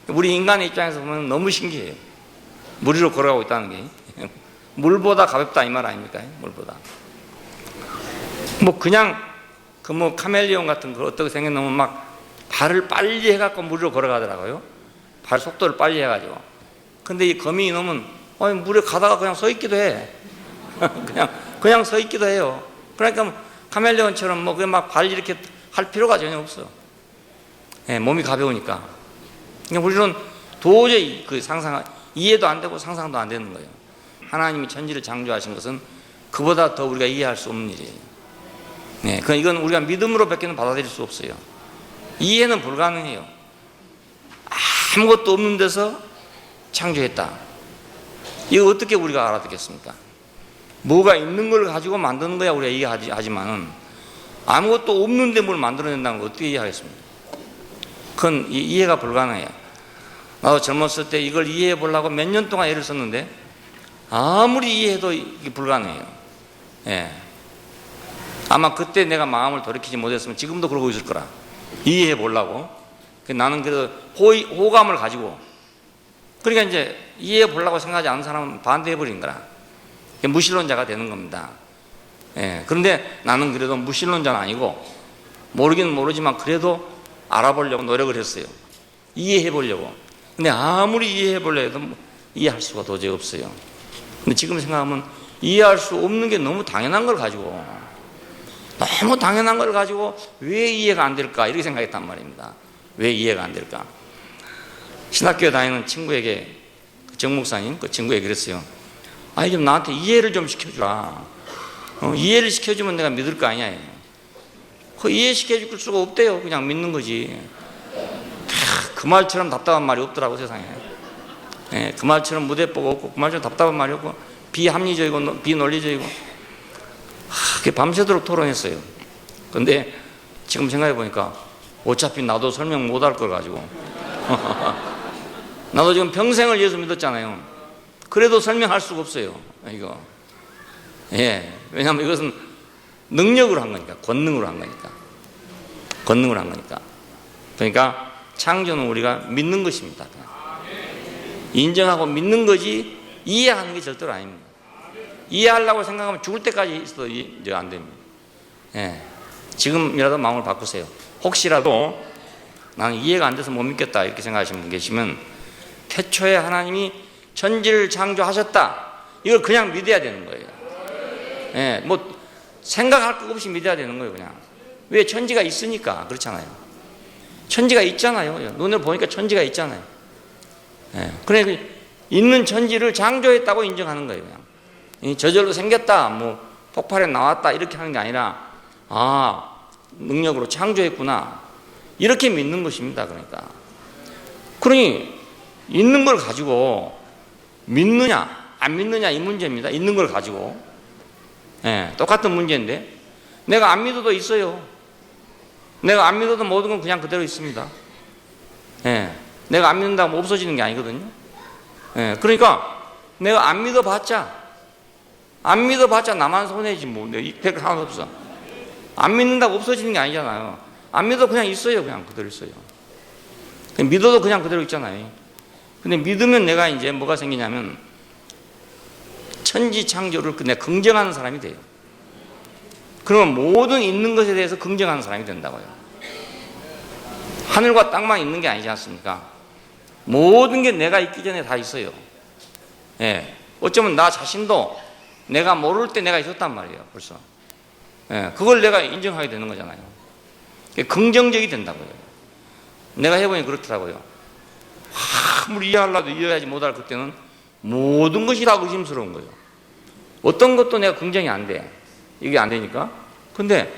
우리 인간의 입장에서 보면 너무 신기해요. 무리로 걸어가고 있다는 게. 물보다 가볍다, 이 말 아닙니까? 물보다. 그냥, 카멜레온 같은 거 어떻게 생겼냐면 막 발을 빨리 해갖고 무리로 걸어가더라고요. 발 속도를 빨리 해가지고. 근데 이 거미 이놈은 물에 가다가 그냥 서 있기도 해. 그냥 서 있기도 해요. 그러니까 카멜레온처럼 그냥 막 발 이렇게 할 필요가 전혀 없어. 몸이 가벼우니까. 그러니까 우리는 도저히 이해도 안 되고 상상도 안 되는 거예요. 하나님이 천지를 창조하신 것은 그보다 더 우리가 이해할 수 없는 일이에요. 그러니까 이건 우리가 믿음으로 밖에는 받아들일 수 없어요. 이해는 불가능해요. 아무것도 없는 데서 창조했다. 이거 어떻게 우리가 알아듣겠습니까? 뭐가 있는 걸 가지고 만드는 거야 우리가 이해하지만은, 아무것도 없는데 뭘 만들어낸다는 걸 어떻게 이해하겠습니까? 그건 이해가 불가능해요. 나도 젊었을 때 이걸 이해해 보려고 몇 년 동안 애를 썼는데 아무리 이해해도 이게 불가능해요. 아마 그때 내가 마음을 돌이키지 못했으면 지금도 그러고 있을 거라. 이해해 보려고. 나는 그래도 호감을 가지고 그러니까 이제 이해해 보려고 생각하지 않는 사람은 반대해 버리는 거라. 무신론자가 되는 겁니다. 예, 그런데 나는 그래도 무신론자는 아니고 모르긴 모르지만 그래도 알아보려고 노력을 했어요. 이해해 보려고. 근데 아무리 이해해 보려 해도 이해할 수가 도저히 없어요. 근데 지금 생각하면 이해할 수 없는 게 너무 당연한 걸 가지고, 너무 당연한 걸 가지고 왜 이해가 안 될까 이렇게 생각했단 말입니다. 왜 이해가 안 될까. 신학교에 다니는 친구에게, 정 목사님 그 친구에게 그랬어요. 아니 좀 나한테 이해를 좀 시켜주라. 이해를 시켜주면 내가 믿을 거 아니야. 그 이해시켜줄 수가 없대요. 그냥 믿는 거지. 그 말처럼 답답한 말이 없더라고 세상에. 예, 그 말처럼 무대뽀가 없고 그 말처럼 답답한 말이 없고 비합리적이고 비논리적이고 밤새도록 토론했어요. 근데 지금 생각해 보니까 어차피 나도 설명 못할 걸 가지고 나도 지금 평생을 예수 믿었잖아요. 그래도 설명할 수가 없어요. 이거. 예, 왜냐하면 이것은 능력으로 한 거니까, 권능으로 한 거니까, 권능으로 한 거니까. 그러니까 창조는 우리가 믿는 것입니다. 인정하고 믿는 거지 이해하는 게 절대로 아닙니다. 이해하려고 생각하면 죽을 때까지 있어도 이제 안 됩니다. 예, 지금이라도 마음을 바꾸세요. 혹시라도 나는 이해가 안 돼서 못 믿겠다 이렇게 생각하시는 분 계시면 태초에 하나님이 천지를 창조하셨다 이걸 그냥 믿어야 되는 거예요. 예, 뭐 생각할 것 없이 믿어야 되는 거예요. 그냥 왜 천지가 있으니까 그렇잖아요. 천지가 있잖아요. 눈으로 보니까 천지가 있잖아요. 예, 그러니까 있는 천지를 창조했다고 인정하는 거예요. 그냥 저절로 생겼다, 뭐 폭발해 나왔다 이렇게 하는 게 아니라 능력으로 창조했구나 이렇게 믿는 것입니다. 그러니 있는 걸 가지고 믿느냐 안 믿느냐 이 문제입니다. 있는 걸 가지고. 예, 똑같은 문제인데 내가 안 믿어도 있어요. 내가 안 믿어도 모든 건 그냥 그대로 있습니다. 예, 내가 안 믿는다고 없어지는 게 아니거든요. 예, 그러니까 내가 안 믿어봤자 나만 손해지 뭐. 이펙트 하나도 없어. 안 믿는다고 없어지는 게 아니잖아요. 안 믿어도 그냥 있어요. 그냥 그대로 있어요. 믿어도 그냥 그대로 있잖아요. 근데 믿으면 내가 이제 뭐가 생기냐면 천지 창조를 내가 긍정하는 사람이 돼요. 그러면 모든 있는 것에 대해서 긍정하는 사람이 된다고요. 하늘과 땅만 있는 게 아니지 않습니까? 모든 게 내가 있기 전에 다 있어요. 예, 어쩌면 나 자신도 내가 모를 때 내가 있었단 말이에요. 벌써. 예, 그걸 내가 인정하게 되는 거잖아요. 긍정적이 된다고요. 내가 해보니 그렇더라고요. 아무리 이해하려도 이해하지 못할 그때는 모든 것이 다 의심스러운 거예요. 어떤 것도 내가 긍정이 안 돼. 이게 안 되니까. 근데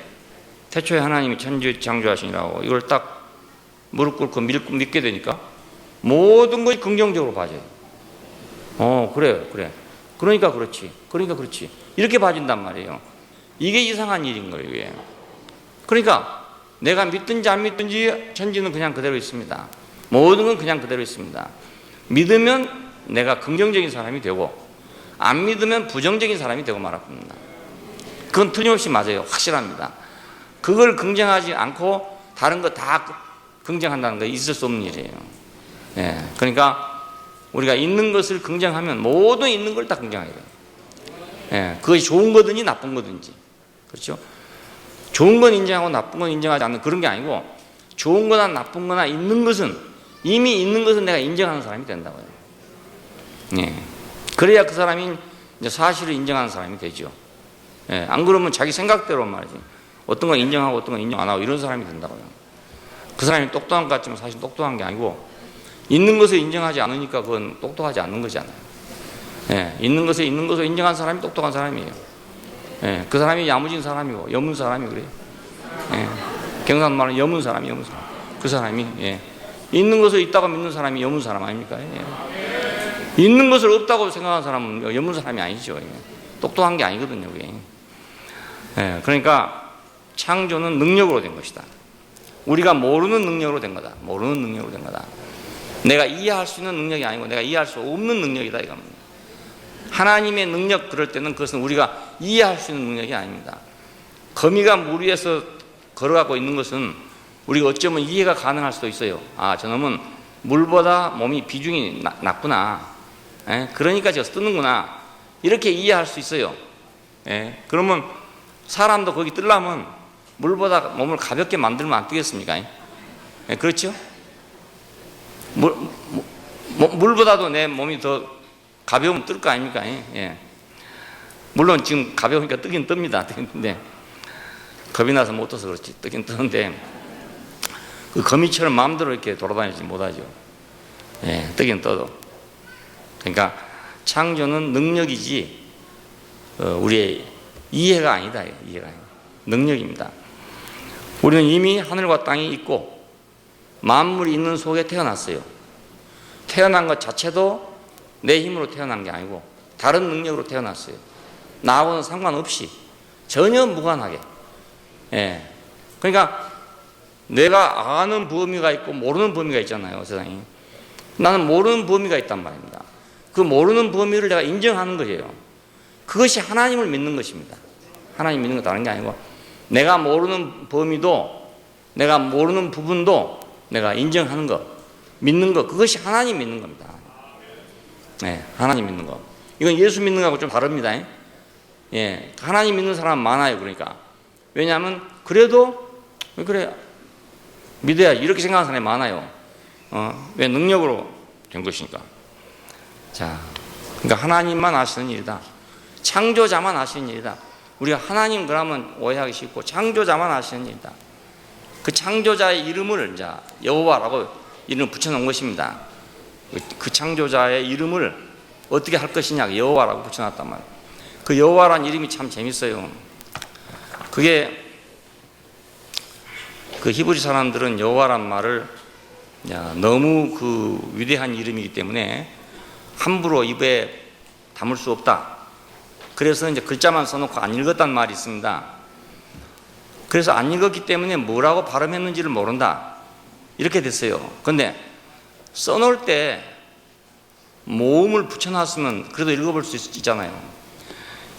태초에 하나님이 천지 창조하시니라고 이걸 딱 무릎 꿇고 믿게 되니까 모든 것이 긍정적으로 봐져요. 그래. 그러니까 그렇지. 이렇게 봐진단 말이에요. 이게 이상한 일인 거예요. 이게. 그러니까 내가 믿든지 안 믿든지 천지는 그냥 그대로 있습니다. 모든 건 그냥 그대로 있습니다. 믿으면 내가 긍정적인 사람이 되고 안 믿으면 부정적인 사람이 되고 말할 겁니다. 그건 틀림없이 맞아요. 확실합니다. 그걸 긍정하지 않고 다른 거 다 긍정한다는 거 있을 수 없는 일이에요. 예, 그러니까 우리가 있는 것을 긍정하면 모든 있는 걸 다 긍정해야 돼요. 예, 그것이 좋은 거든지 나쁜 거든지. 그렇죠? 좋은 건 인정하고 나쁜 건 인정하지 않는 그런 게 아니고 좋은 거나 나쁜 거나 있는 것은 이미 있는 것은 내가 인정하는 사람이 된다고요. 예, 그래야 그 사람이 이제 사실을 인정하는 사람이 되죠. 예, 안 그러면 자기 생각대로 말이지. 어떤 건 인정하고 어떤 건 인정 안 하고 이런 사람이 된다고요. 그 사람이 똑똑한 것 같지만 사실 똑똑한 게 아니고 있는 것을 인정하지 않으니까 그건 똑똑하지 않는 거잖아요. 예, 있는 것을 인정한 사람이 똑똑한 사람이에요. 예, 그 사람이 야무진 사람이고 여문 사람이 그래요. 예, 경상 말은 여문 사람. 그 사람이 있는 것을 있다고 믿는 사람이 여문 사람 아닙니까? 예. 있는 것을 없다고 생각하는 사람은 여문 사람이 아니죠. 예. 똑똑한 게 아니거든요. 그게. 예, 그러니까 창조는 능력으로 된 것이다. 우리가 모르는 능력으로 된 거다. 내가 이해할 수 있는 능력이 아니고 내가 이해할 수 없는 능력이다 이겁니다. 하나님의 능력 그럴 때는 그것은 우리가 이해할 수 있는 능력이 아닙니다. 거미가 물 위에서 걸어가고 있는 것은 우리가 어쩌면 이해가 가능할 수도 있어요. 저놈은 물보다 몸이 비중이 낮구나. 예? 그러니까 저 뜨는구나. 이렇게 이해할 수 있어요. 예? 그러면 사람도 거기 뜨려면 물보다 몸을 가볍게 만들면 안 뜨겠습니까? 예? 그렇죠? 물보다도 내 몸이 더 가벼우면 뜰 거 아닙니까? 예. 물론 지금 가벼우니까 뜨긴 뜹니다. 뜨긴데 겁이 나서 못 떠서 그렇지. 뜨긴 뜨는데 그 거미처럼 마음대로 이렇게 돌아다니지 못하죠. 예, 뜨긴 떠도. 그러니까 창조는 능력이지 우리의 이해가 아니다. 이해가 아니다. 능력입니다. 우리는 이미 하늘과 땅이 있고 만물이 있는 속에 태어났어요. 태어난 것 자체도 내 힘으로 태어난 게 아니고 다른 능력으로 태어났어요. 나하고는 상관없이 전혀 무관하게. 예. 그러니까 내가 아는 범위가 있고 모르는 범위가 있잖아요, 세상에. 나는 모르는 범위가 있단 말입니다. 그 모르는 범위를 내가 인정하는 거예요. 그것이 하나님을 믿는 것입니다. 하나님 믿는 거 다른 게 아니고 내가 모르는 범위도 내가 모르는 부분도 내가 인정하는 거, 믿는 거, 그것이 하나님 믿는 겁니다. 네, 하나님 믿는 거. 이건 예수 믿는 거하고 좀 다릅니다. 예, 하나님 믿는 사람 많아요. 그러니까 왜냐하면 그래도 그래 믿어야지 이렇게 생각하는 사람이 많아요. 왜 능력으로 된 것이니까. 자, 그러니까 하나님만 아시는 일이다. 창조자만 아시는 일이다. 우리가 하나님 그러면 오해하기 쉽고 창조자만 아시는 일이다. 그 창조자의 이름을 이제 여호와라고 이름을 붙여놓은 것입니다. 그 창조자의 이름을 어떻게 할 것이냐 여호와라고 붙여놨단 말이에요. 그 여호와라는 이름이 참 재밌어요. 그게 그 히브리 사람들은 여호와란 말을 너무 그 위대한 이름이기 때문에 함부로 입에 담을 수 없다. 그래서 이제 글자만 써놓고 안 읽었단 말이 있습니다. 그래서 안 읽었기 때문에 뭐라고 발음했는지를 모른다. 이렇게 됐어요. 근데 써놓을 때 모음을 붙여놨으면 그래도 읽어볼 수 있잖아요.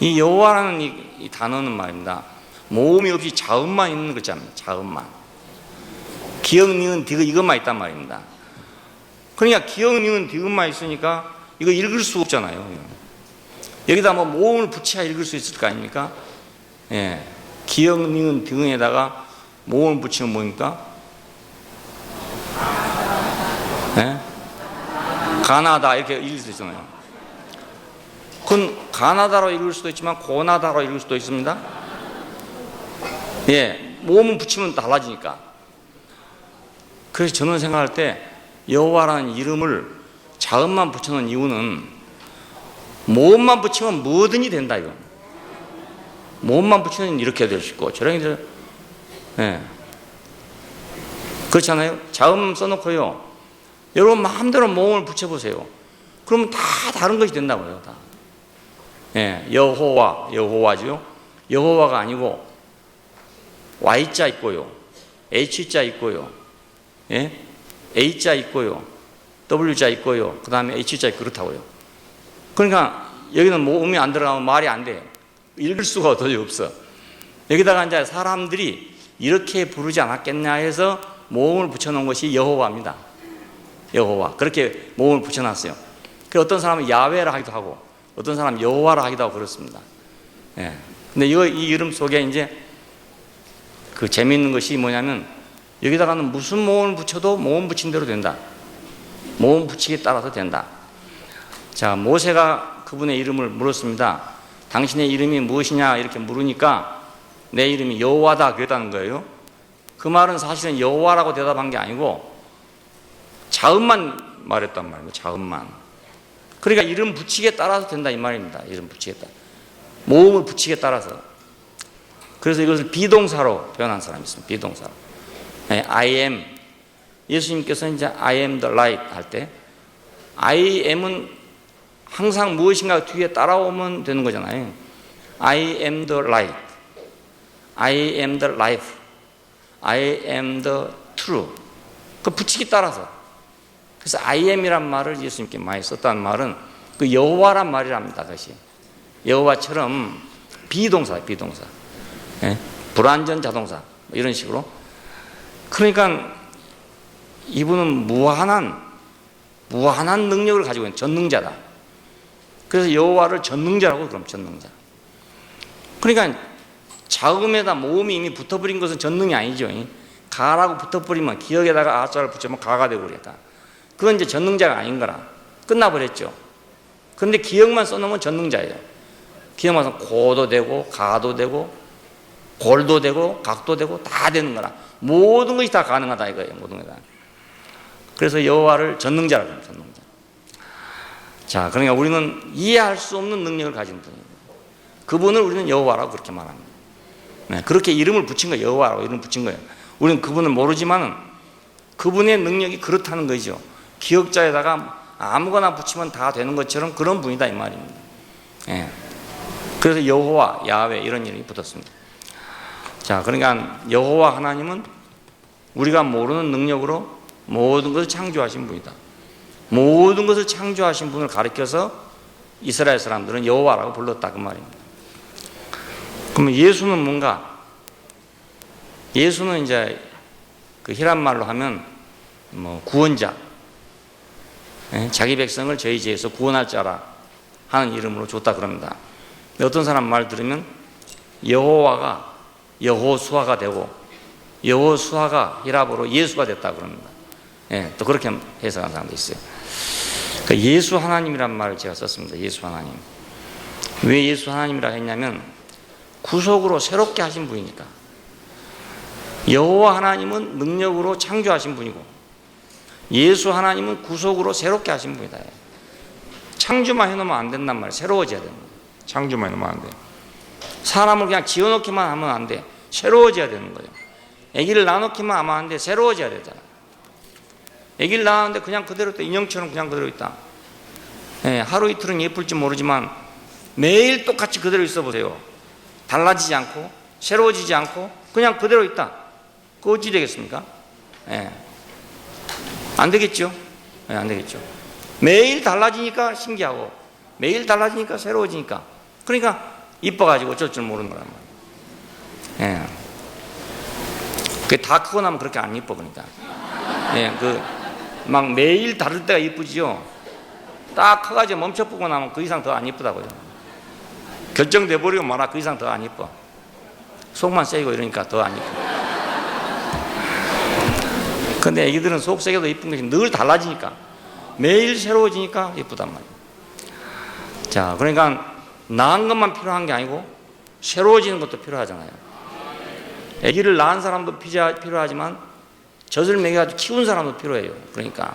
이 여호와라는 이 단어는 말입니다. 모음이 없이 자음만 있는 글자입니다. 자음만. 기역, 니은, 디귿 이것만 있단 말입니다. 그러니까 기역, 니은, 디귿만 있으니까 이거 읽을 수 없잖아요. 여기다 뭐 모음을 붙여야 읽을 수 있을 거 아닙니까? 예. 기역, 니은, 디귿에다가 모음을 붙이면 뭡니까? 예? 가나다 이렇게 읽을 수 있잖아요. 그건 가나다로 읽을 수도 있지만 고나다로 읽을 수도 있습니다. 예, 모음을 붙이면 달라지니까. 그래서 저는 생각할 때 여호와라는 이름을 자음만 붙여놓은 이유는 모음만 붙이면 뭐든지 된다 이거. 모음만 붙이면 이렇게 될 수 있고 저렇게 될, 예. 그렇잖아요. 자음 써놓고요. 여러분 마음대로 모음을 붙여보세요. 그러면 다 다른 것이 된다고요. 다. 예, 여호와, 여호와죠. 여호와가 아니고 Y자 있고요, H자 있고요, 예? A자 있고요, W자 있고요, 그 다음에 H자 있고 그렇다고요. 그러니까 여기는 모음이 안 들어가면 말이 안 돼요. 읽을 수가 도저히 없어. 여기다가 이제 사람들이 이렇게 부르지 않았겠냐 해서 모음을 붙여놓은 것이 여호와입니다. 여호와. 그렇게 모음을 붙여놨어요. 그 어떤 사람은 야훼라 하기도 하고 어떤 사람은 여호와라 하기도 하고 그렇습니다. 예. 근데 이 이름 속에 이제 그 재미있는 것이 뭐냐면 여기다가는 무슨 모음을 붙여도 모음 붙인 대로 된다. 모음 붙이기에 따라서 된다. 자, 모세가 그분의 이름을 물었습니다. 당신의 이름이 무엇이냐 이렇게 물으니까 내 이름이 여호와다 그랬다는 거예요. 그 말은 사실은 여호와라고 대답한 게 아니고 자음만 말했단 말이에요. 자음만. 그러니까 이름 붙이기에 따라서 된다 이 말입니다. 이름 붙이기에 따라. 모음을 붙이기에 따라서. 그래서 이것을 비동사로 표현한 사람이 있습니다. 비동사로. I am. 예수님께서는 이제 I am the light 할 때 I am은 항상 무엇인가 뒤에 따라오면 되는 거잖아요. I am the light. I am the life. I am the true. 그 붙이기 따라서. 그래서 I am이란 말을 예수님께 많이 썼다는 말은 그 여호와란 말이랍니다. 그것이. 여호와처럼 비동사예요. 비동사. 예? 불완전 자동사 이런 식으로. 그러니까 이분은 무한한 무한한 능력을 가지고 있는 전능자다. 그래서 여호와를 전능자라고 그럼 전능자. 그러니까 자음에다 모음이 이미 붙어버린 것은 전능이 아니죠. 가라고 붙어버리면 기억에다가 아자를 붙이면 가가 되어버렸다. 그건 이제 전능자가 아닌 거라. 끝나버렸죠. 그런데 기억만 써놓으면 전능자예요. 기억만 써서 고도 되고 가도 되고 골도 되고 각도 되고 다 되는 거라. 모든 것이 다 가능하다 이거예요. 모든 게 다. 그래서 여호와를 전능자라고 합니다. 전능자. 자, 그러니까 우리는 이해할 수 없는 능력을 가진 분이에요. 그분을 우리는 여호와라고 그렇게 말합니다. 네, 그렇게 이름을 붙인 거예요. 여호와라고 이름을 붙인 거예요. 우리는 그분을 모르지만은 그분의 능력이 그렇다는 거죠. 기억자에다가 아무거나 붙이면 다 되는 것처럼 그런 분이다 이 말입니다. 예. 그래서 여호와, 야훼 이런 이름이 붙었습니다. 자, 그러니까 여호와 하나님은 우리가 모르는 능력으로 모든 것을 창조하신 분이다. 모든 것을 창조하신 분을 가리켜서 이스라엘 사람들은 여호와라고 불렀다 그 말입니다. 그러면 예수는 뭔가? 예수는 이제 그 히란 말로 하면 뭐 구원자, 자기 백성을 저희 죄에서 구원할 자라 하는 이름으로 줬다 그럽니다. 근데 어떤 사람 말 들으면 여호와가 여호수아가 되고 여호수아가 히랍어로 예수가 됐다 그럽니다. 예, 또 그렇게 해석하는 사람도 있어요. 그러니까 예수 하나님이란 말을 제가 썼습니다. 예수 하나님. 왜 예수 하나님이라 했냐면 구속으로 새롭게 하신 분이니까. 여호와 하나님은 능력으로 창조하신 분이고 예수 하나님은 구속으로 새롭게 하신 분이다. 창조만 해놓으면 안 된단 말이에요. 새로워져야 됩니다. 창조만 해놓으면 안 돼. 사람을 그냥 지어놓기만 하면 안 돼. 새로워져야 되는 거예요. 아기를 낳아놓기만 하면 안 돼. 새로워져야 되잖아. 아기를 낳았는데 그냥 그대로 있다. 인형처럼 그냥 그대로 있다. 예, 하루 이틀은 예쁠지 모르지만 매일 똑같이 그대로 있어 보세요. 달라지지 않고 새로워지지 않고 그냥 그대로 있다. 그거 어찌 되겠습니까? 예. 안 되겠죠? 예, 안 되겠죠. 매일 달라지니까 신기하고 매일 달라지니까 새로워지니까 그러니까 이뻐가지고 어쩔 줄 모르는 거란 말이에요. 예. 그게 다 크고 나면 그렇게 안 이뻐 그러니까. 예, 막 매일 다를 때가 이쁘지요. 딱 커가지고 멈춰보고 나면 그 이상 더 안 이쁘다고요. 결정돼 버리고 말아 그 이상 더 안 이뻐. 속만 세고 이러니까 더 안 이뻐. 근데 애기들은 속 세게도 이쁜 것이 늘 달라지니까 매일 새로워지니까 이쁘단 말이에요. 자, 그러니까 나은 것만 필요한 게 아니고 새로워지는 것도 필요하잖아요. 애기를 낳은 사람도 필요하지만 젖을 먹여가지고 키운 사람도 필요해요. 그러니까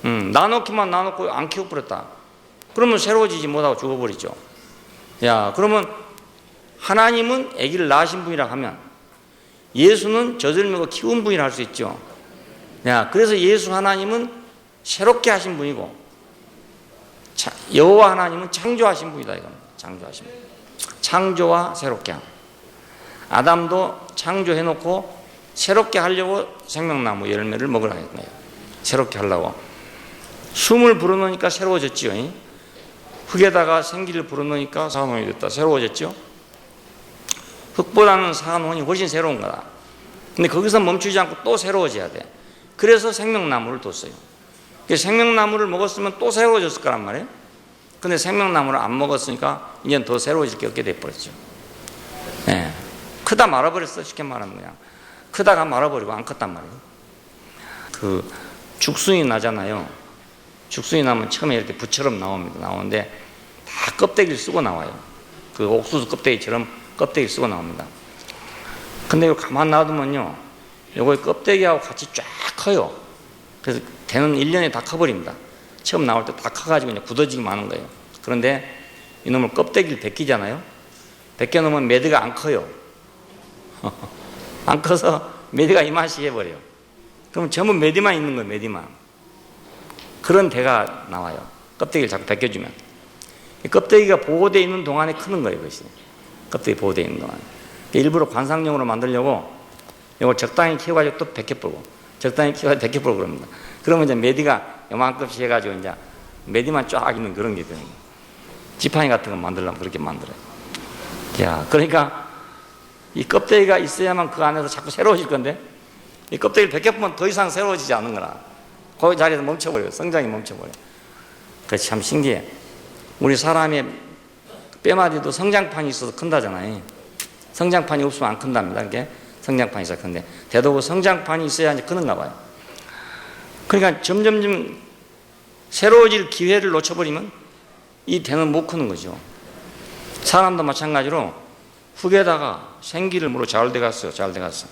나놓기만 나놓고 안 키워버렸다. 그러면 새로워지지 못하고 죽어버리죠. 야, 그러면 하나님은 아기를 낳으신 분이라 하면 예수는 젖을 먹어 키운 분이라 할 수 있죠. 야, 그래서 예수 하나님은 새롭게 하신 분이고 여호와 하나님은 창조하신 분이다 이겁니다. 창조하신 분. 창조와 새롭게 함. 아담도 창조해놓고 새롭게 하려고 생명나무 열매를 먹으라 했네요. 새롭게 하려고. 숨을 불어넣으니까 새로워졌지요. 흙에다가 생기를 불어넣으니까 사과원이 됐다. 새로워졌죠. 흙보다는 사과원이 훨씬 새로운 거다. 근데 거기서 멈추지 않고 또 새로워져야 돼. 그래서 생명나무를 뒀어요. 생명나무를 먹었으면 또 새로워졌을 거란 말이에요. 근데 생명나무를 안 먹었으니까 이제 더 새로워질 게 없게 돼버렸죠. 네. 크다 말아버렸어. 쉽게 말하면 그냥 크다가 말아버리고 안 컸단 말이에요. 그 죽순이 나잖아요. 죽순이 나면 처음에 이렇게 부처럼 나옵니다. 나오는데 다 껍데기를 쓰고 나와요. 그 옥수수 껍데기처럼 껍데기를 쓰고 나옵니다. 근데 이거 가만 놔두면요, 요거 껍데기하고 같이 쫙 커요. 그래서 걔는 1년에 다 커버립니다. 처음 나올 때 다 커가지고 이제 굳어지기만 하는 거예요. 그런데 이놈을 껍데기를 벗기잖아요. 벗겨놓으면 매드가 안 커요. 안 커서 매드가 이만씩 해버려요. 그럼 전부 매드만 있는 거예요. 매드만. 그런 대가 나와요. 껍데기를 자꾸 벗겨주면. 껍데기가 보호되어 있는 동안에 크는 거예요. 그것이. 껍데기 보호되어 있는 동안. 일부러 관상용으로 만들려고 이걸 적당히 키워가지고 또 벗겨버리고 적당히 키워가지고 벗겨버리고 그럽니다. 그러면 이제 매디가 요만큼씩 해가지고 이제 매디만 쫙 있는 그런 게 되는 거예요. 지팡이 같은 거 만들려면 그렇게 만들어요. 야, 그러니까 이 껍데기가 있어야만 그 안에서 자꾸 새로워질 건데 이 껍데기를 벗겨보면 더 이상 새로워지지 않는 거라. 그 자리에서 멈춰버려요. 성장이 멈춰버려요. 그게 참 신기해. 우리 사람의 뼈마디도 성장판이 있어서 큰다잖아요. 성장판이 없으면 안 큰답니다. 이렇게 성장판이 있어야 큰데 대도 그 성장판이 있어야 이제 크는가 봐요. 그러니까 점점점 새로워질 기회를 놓쳐버리면 이 대는 못 크는 거죠. 사람도 마찬가지로 흙에다가 생기를 물어 잘 돼갔어요. 잘 돼갔어.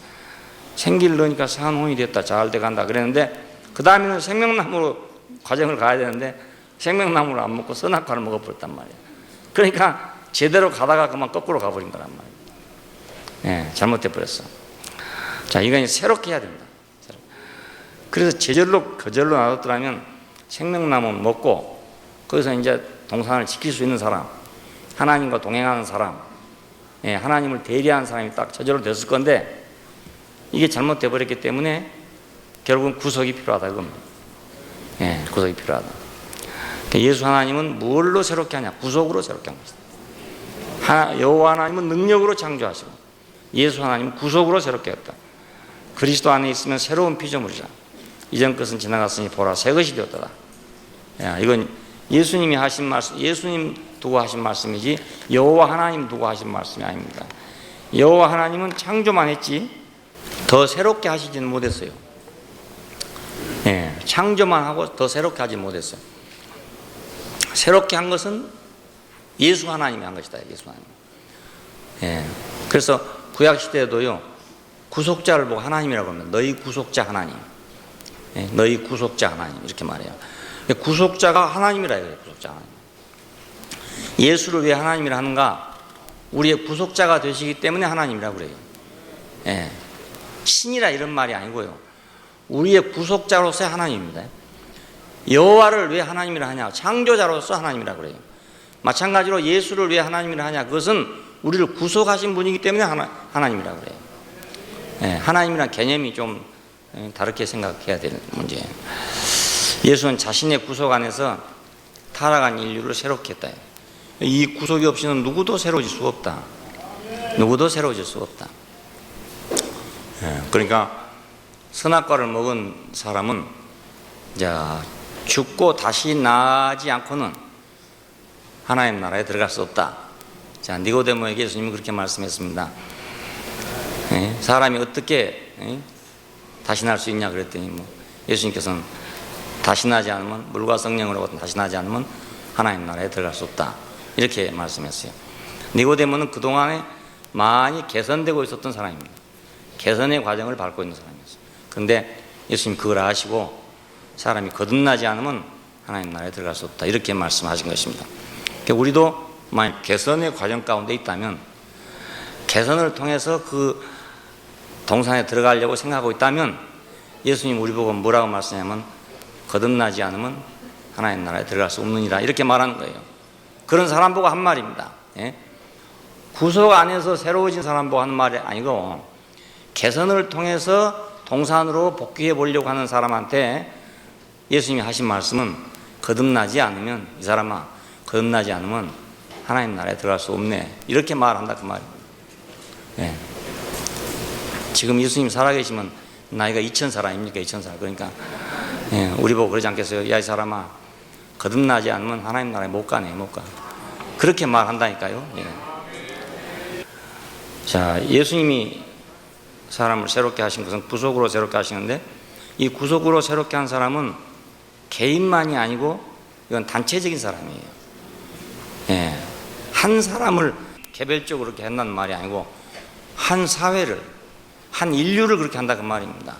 생기를 넣으니까 산홍이 됐다. 잘 돼간다. 그랬는데 그 다음에는 생명나무로 과정을 가야 되는데 생명나무를 안 먹고 선악과를 먹어버렸단 말이에요. 그러니까 제대로 가다가 그만 거꾸로 가버린 거란 말이에요. 예, 잘못돼 버렸어. 자, 이건 새롭게 해야 된다. 그래서 제절로 거절로 놔뒀더라면 생명나무 먹고 거기서 이제 동산을 지킬 수 있는 사람, 하나님과 동행하는 사람, 예, 하나님을 대리하는 사람이 딱 저절로 됐을 건데 이게 잘못돼 버렸기 때문에 결국은 구속이 필요하다 그겁니다. 예, 구속이 필요하다. 예수 하나님은 뭘로 새롭게 하냐? 구속으로 새롭게 한 것이다. 여호와 하나님은 능력으로 창조하시고 예수 하나님은 구속으로 새롭게 했다. 그리스도 안에 있으면 새로운 피조물이다. 이전 것은 지나갔으니 보라 새 것이 되었다. 야, 이건 예수님이 하신 말씀, 예수님 두고 하신 말씀이지 여호와 하나님 두고 하신 말씀이 아닙니다. 여호와 하나님은 창조만 했지 더 새롭게 하시지는 못했어요. 예, 창조만 하고 더 새롭게 하지 못했어요. 새롭게 한 것은 예수 하나님이 한 것이다. 예수 하나님. 예, 그래서 구약 시대에도요 구속자를 보고 하나님이라고 합니다. 너희 구속자 하나님. 예, 너희 구속자 하나님 이렇게 말해요. 구속자가 하나님이라 해요. 구속자 하나님. 예수를 왜 하나님이라 하는가? 우리의 구속자가 되시기 때문에 하나님이라고 그래요. 예, 신이라 이런 말이 아니고요. 우리의 구속자로서의 하나님입니다. 여호와를 왜 하나님이라 하냐? 창조자로서 하나님이라 그래요. 마찬가지로 예수를 왜 하나님이라 하냐? 그것은 우리를 구속하신 분이기 때문에 하나님이라 그래요. 예, 하나님이란 개념이 좀 다르게 생각해야 되는 문제예요. 예수는 자신의 구속 안에서 타락한 인류를 새롭게 했다. 이 구속이 없이는 누구도 새로워질 수가 없다. 누구도 새로워질 수가 없다. 예, 그러니까 선악과를 먹은 사람은 자, 죽고 다시 나지 않고는 하나님 나라에 들어갈 수 없다. 자, 니고데모에게 예수님은 그렇게 말씀했습니다. 예, 사람이 어떻게 다시 날 수 있냐 그랬더니 예수님께서는 다시 나지 않으면 물과 성령으로부터 다시 나지 않으면 하나님 나라에 들어갈 수 없다. 이렇게 말씀했어요. 니고데모는 그동안에 많이 개선되고 있었던 사람입니다. 개선의 과정을 밟고 있는 사람이었어요. 그런데 예수님 그걸 아시고 사람이 거듭나지 않으면 하나님 나라에 들어갈 수 없다. 이렇게 말씀하신 것입니다. 우리도 만약 개선의 과정 가운데 있다면 개선을 통해서 그 동산에 들어가려고 생각하고 있다면 예수님 우리 보고 뭐라고 말씀하냐면 거듭나지 않으면 하나님 나라에 들어갈 수 없느니라 이렇게 말하는 거예요. 그런 사람 보고 한 말입니다. 예? 구속 안에서 새로워진 사람 보고 하는 말이 아니고 개선을 통해서 동산으로 복귀해 보려고 하는 사람한테 예수님이 하신 말씀은 거듭나지 않으면 이 사람아 거듭나지 않으면 하나님 나라에 들어갈 수 없네 이렇게 말한다 그 말입니다. 예. 지금 예수님 살아계시면 나이가 2000살 아닙니까? 2000살. 그러니까 예, 우리 보고 그러지 않겠어요? 야 이 사람아 거듭나지 않으면 하나님 나라에 못 가네 못 가. 그렇게 말한다니까요. 예. 자, 예수님이 사람을 새롭게 하신 것은 구속으로 새롭게 하시는데 이 구속으로 새롭게 한 사람은 개인만이 아니고 이건 단체적인 사람이에요. 예, 한 사람을 개별적으로 그렇게 한다는 말이 아니고 한 사회를 한 인류를 그렇게 한다 그 말입니다.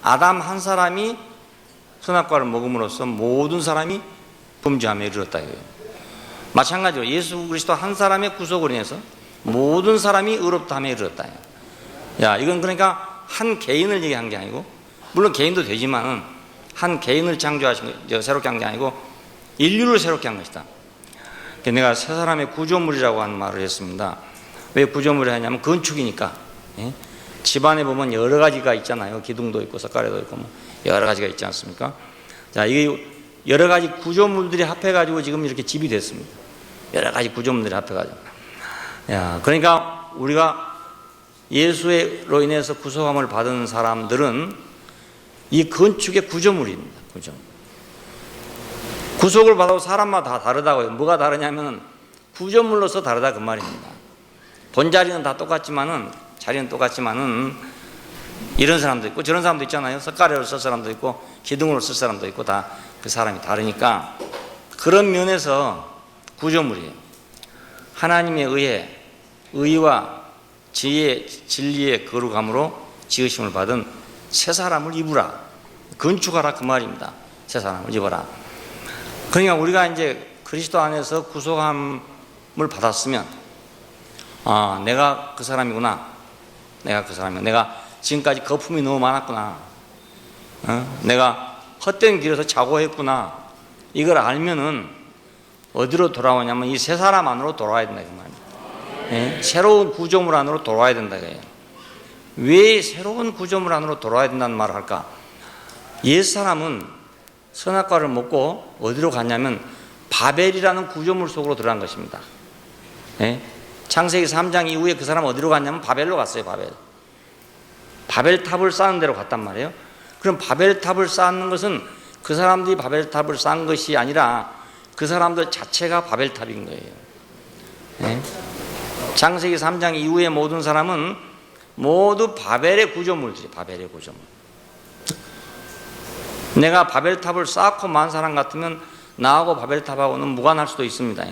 아담 한 사람이 선악과를 먹음으로써 모든 사람이 범죄함에 이르렀다 이거예요. 마찬가지로 예수 그리스도 한 사람의 구속으로 인해서 모든 사람이 의롭다함에 이르렀다. 야, 이건 그러니까 한 개인을 얘기한 게 아니고 물론 개인도 되지만은 한 개인을 창조하신 거, 새롭게 한 게 아니고 인류를 새롭게 한 것이다. 내가 세 사람의 구조물이라고 하는 말을 했습니다. 왜 구조물을 하냐면 건축이니까. 예? 집안에 보면 여러 가지가 있잖아요. 기둥도 있고 석가래도 있고 뭐 여러 가지가 있지 않습니까? 자, 이게 여러 가지 구조물들이 합해가지고 지금 이렇게 집이 됐습니다. 여러 가지 구조물들이 합해가지고. 야, 그러니까 우리가 예수로 인해서 구속함을 받은 사람들은 이 건축의 구조물입니다. 구조물. 구속을 받아도 사람마다 다 다르다고요. 뭐가 다르냐면 구조물로서 다르다 그 말입니다. 본자리는 다 똑같지만은, 자리는 똑같지만은 이런 사람도 있고 저런 사람도 있잖아요. 석가래를 쓸 사람도 있고 기둥으로 쓸 사람도 있고 다 그 사람이 다르니까 그런 면에서 구조물이에요. 하나님에 의해 의와 지혜, 진리의 거룩함으로 지으심을 받은 새 사람을 입으라. 건축하라 그 말입니다. 새 사람을 입어라. 그러니까 우리가 이제 그리스도 안에서 구속함을 받았으면 내가 그 사람이구나. 내가 그 사람이구나. 내가 지금까지 거품이 너무 많았구나. 내가 헛된 길에서 자고했구나. 이걸 알면은 어디로 돌아오냐면 이 새 사람 안으로 돌아와야 된다 그 말입니다. 새로운 구조물 안으로 돌아와야 된다 그래요. 왜 새로운 구조물 안으로 돌아와야 된다는 말을 할까? 옛사람은 선악과를 먹고 어디로 갔냐면 바벨이라는 구조물 속으로 들어간 것입니다. 창세기 3장 이후에 그 사람은 어디로 갔냐면 바벨로 갔어요. 바벨탑을 쌓는 데로 갔단 말이에요. 그럼 바벨탑을 쌓는 것은 그 사람들이 바벨탑을 쌓은 것이 아니라 그 사람들 자체가 바벨탑인 거예요. 창세기 3장 이후의 모든 사람은 모두 바벨의 구조물들이에요. 바벨의 구조물. 내가 바벨탑을 쌓고 만 사람 같으면 나하고 바벨탑하고는 무관할 수도 있습니다.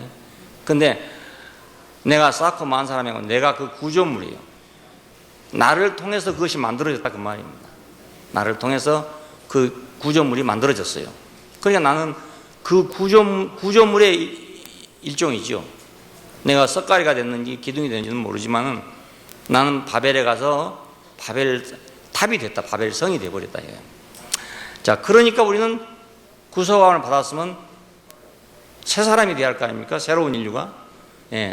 근데 내가 쌓고 만 사람이고 내가 그 구조물이에요. 나를 통해서 그것이 만들어졌다 그 말입니다. 나를 통해서 그 구조물이 만들어졌어요. 그러니까 나는 그 구조물의 일종이죠. 내가 석가리가 됐는지 기둥이 됐는지는 모르지만은 나는 바벨에 가서 바벨탑이 됐다. 바벨성이 되어버렸다. 자, 그러니까 우리는 구속함을 받았으면 새 사람이 되어야 할 거 아닙니까? 새로운 인류가.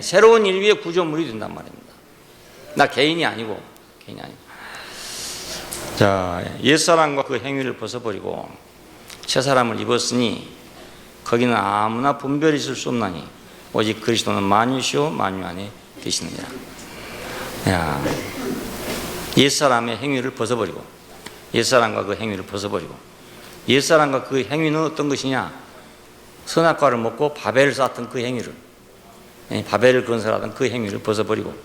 새로운 인류의 구조물이 된단 말입니다. 나 개인이 아니고. 자, 옛사람과 그 행위를 벗어버리고 새 사람을 입었으니 거기는 아무나 분별이 있을 수 없나니 오직 그리스도는 만유시오 만유 안에 계시느니라. 야, 옛사람의 행위를 벗어버리고 옛사람과 그 행위를 벗어버리고 옛사람과 그 행위는 어떤 것이냐? 선악과를 먹고 바벨을 쌓던 그 행위를 바벨을 건설하던 그 행위를 벗어버리고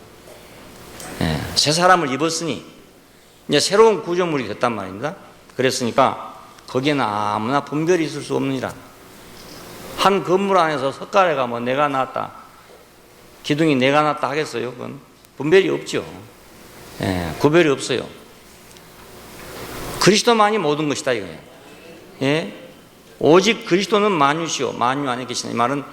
새 사람을 입었으니 이제 새로운 구조물이 됐단 말입니다. 그랬으니까 거기에는 아무나 분별이 있을 수 없느니라. 한 건물 안에서 석가래가 뭐 내가 낳았다, 기둥이 내가 낳았다 하겠어요? 그건 분별이 없죠. 구별이 없어요. 그리스도만이 모든 것이다 이거예요. 오직 그리스도는 만유시오 만유 안에 계시는 이 말은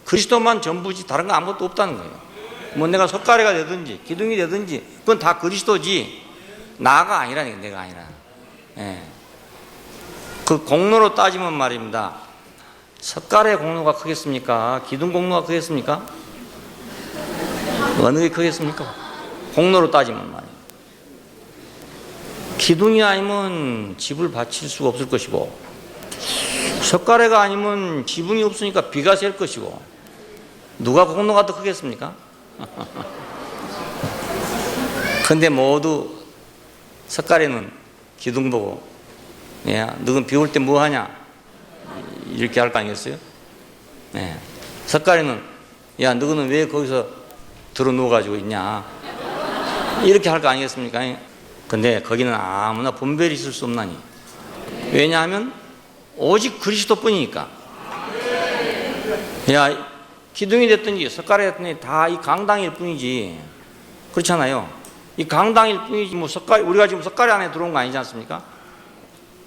그리스도만 전부지 다른 거 아무것도 없다는 거예요. 뭐 내가 석가래가 되든지 기둥이 되든지 그건 다 그리스도지 나가 아니라니까. 내가 아니라. 그 공로로 따지면 말입니다. 석가래 공로가 크겠습니까? 기둥 공로가 크겠습니까? 어느 게 크겠습니까? 공로로 따지면 말이에요. 기둥이 아니면 집을 바칠 수가 없을 것이고 석가래가 아니면 지붕이 없으니까 비가 셀 것이고 누가 공로가 더 크겠습니까? 근데 모두 석가래는 기둥 보고 너는 비 올 때 뭐 하냐 이렇게 할 거 아니겠어요? 석가래는 야 너는 왜 거기서 들어 누워가지고 있냐 이렇게 할 거 아니겠습니까? 근데 거기는 아무나 분별이 있을 수 없나니. 왜냐하면 오직 그리스도뿐이니까. 야 기둥이 됐든지 석가래 됐든지 다 이 강당일 뿐이지. 그렇잖아요. 이 강당일 뿐이지 뭐 석가래, 우리가 지금 석가래 안에 들어온 거 아니지 않습니까?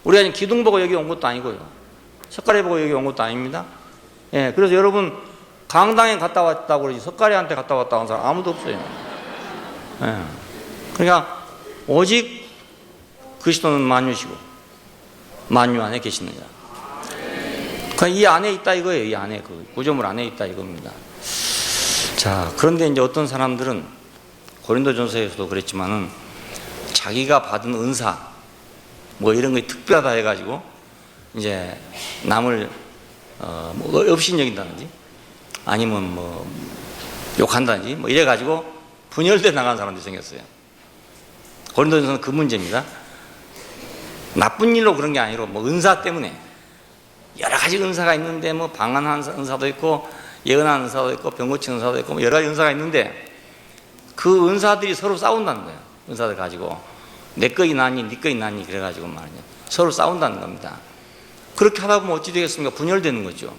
우리가 지금 기둥 보고 여기 온 것도 아니고요. 석가래 보고 여기 온 것도 아닙니다. 그래서 여러분 강당에 갔다 왔다고 그러지 석가래한테 갔다 왔다고 하는 사람 아무도 없어요. 그러니까 오직 그리스도는 만유시고 만유 안에 계시느니라. 그러니까 이 안에 있다 이거예요. 이 안에 그 구조물 안에 있다 이겁니다. 자, 그런데 이제 어떤 사람들은 고린도전서에서도 그랬지만은 자기가 받은 은사 뭐 이런 게 특별하다 해가지고 이제 남을 뭐 업신여긴다든지 아니면 뭐 욕한다든지 뭐 이래가지고 분열돼 나간 사람들이 생겼어요. 고린도전서는 그 문제입니다. 나쁜 일로 그런 게 아니라 뭐 은사 때문에 여러 가지 은사가 있는데 뭐 방한한 은사도 있고 예언하는 은사도 있고 병 고치는 은사도 있고 뭐 여러 가지 은사가 있는데 그 은사들이 서로 싸운다는 거예요. 은사들 가지고 내 거이 낫니 네 거이 낫니 그래가지고 말이죠. 서로 싸운다는 겁니다. 그렇게 하다 보면 어찌 되겠습니까? 분열되는 거죠.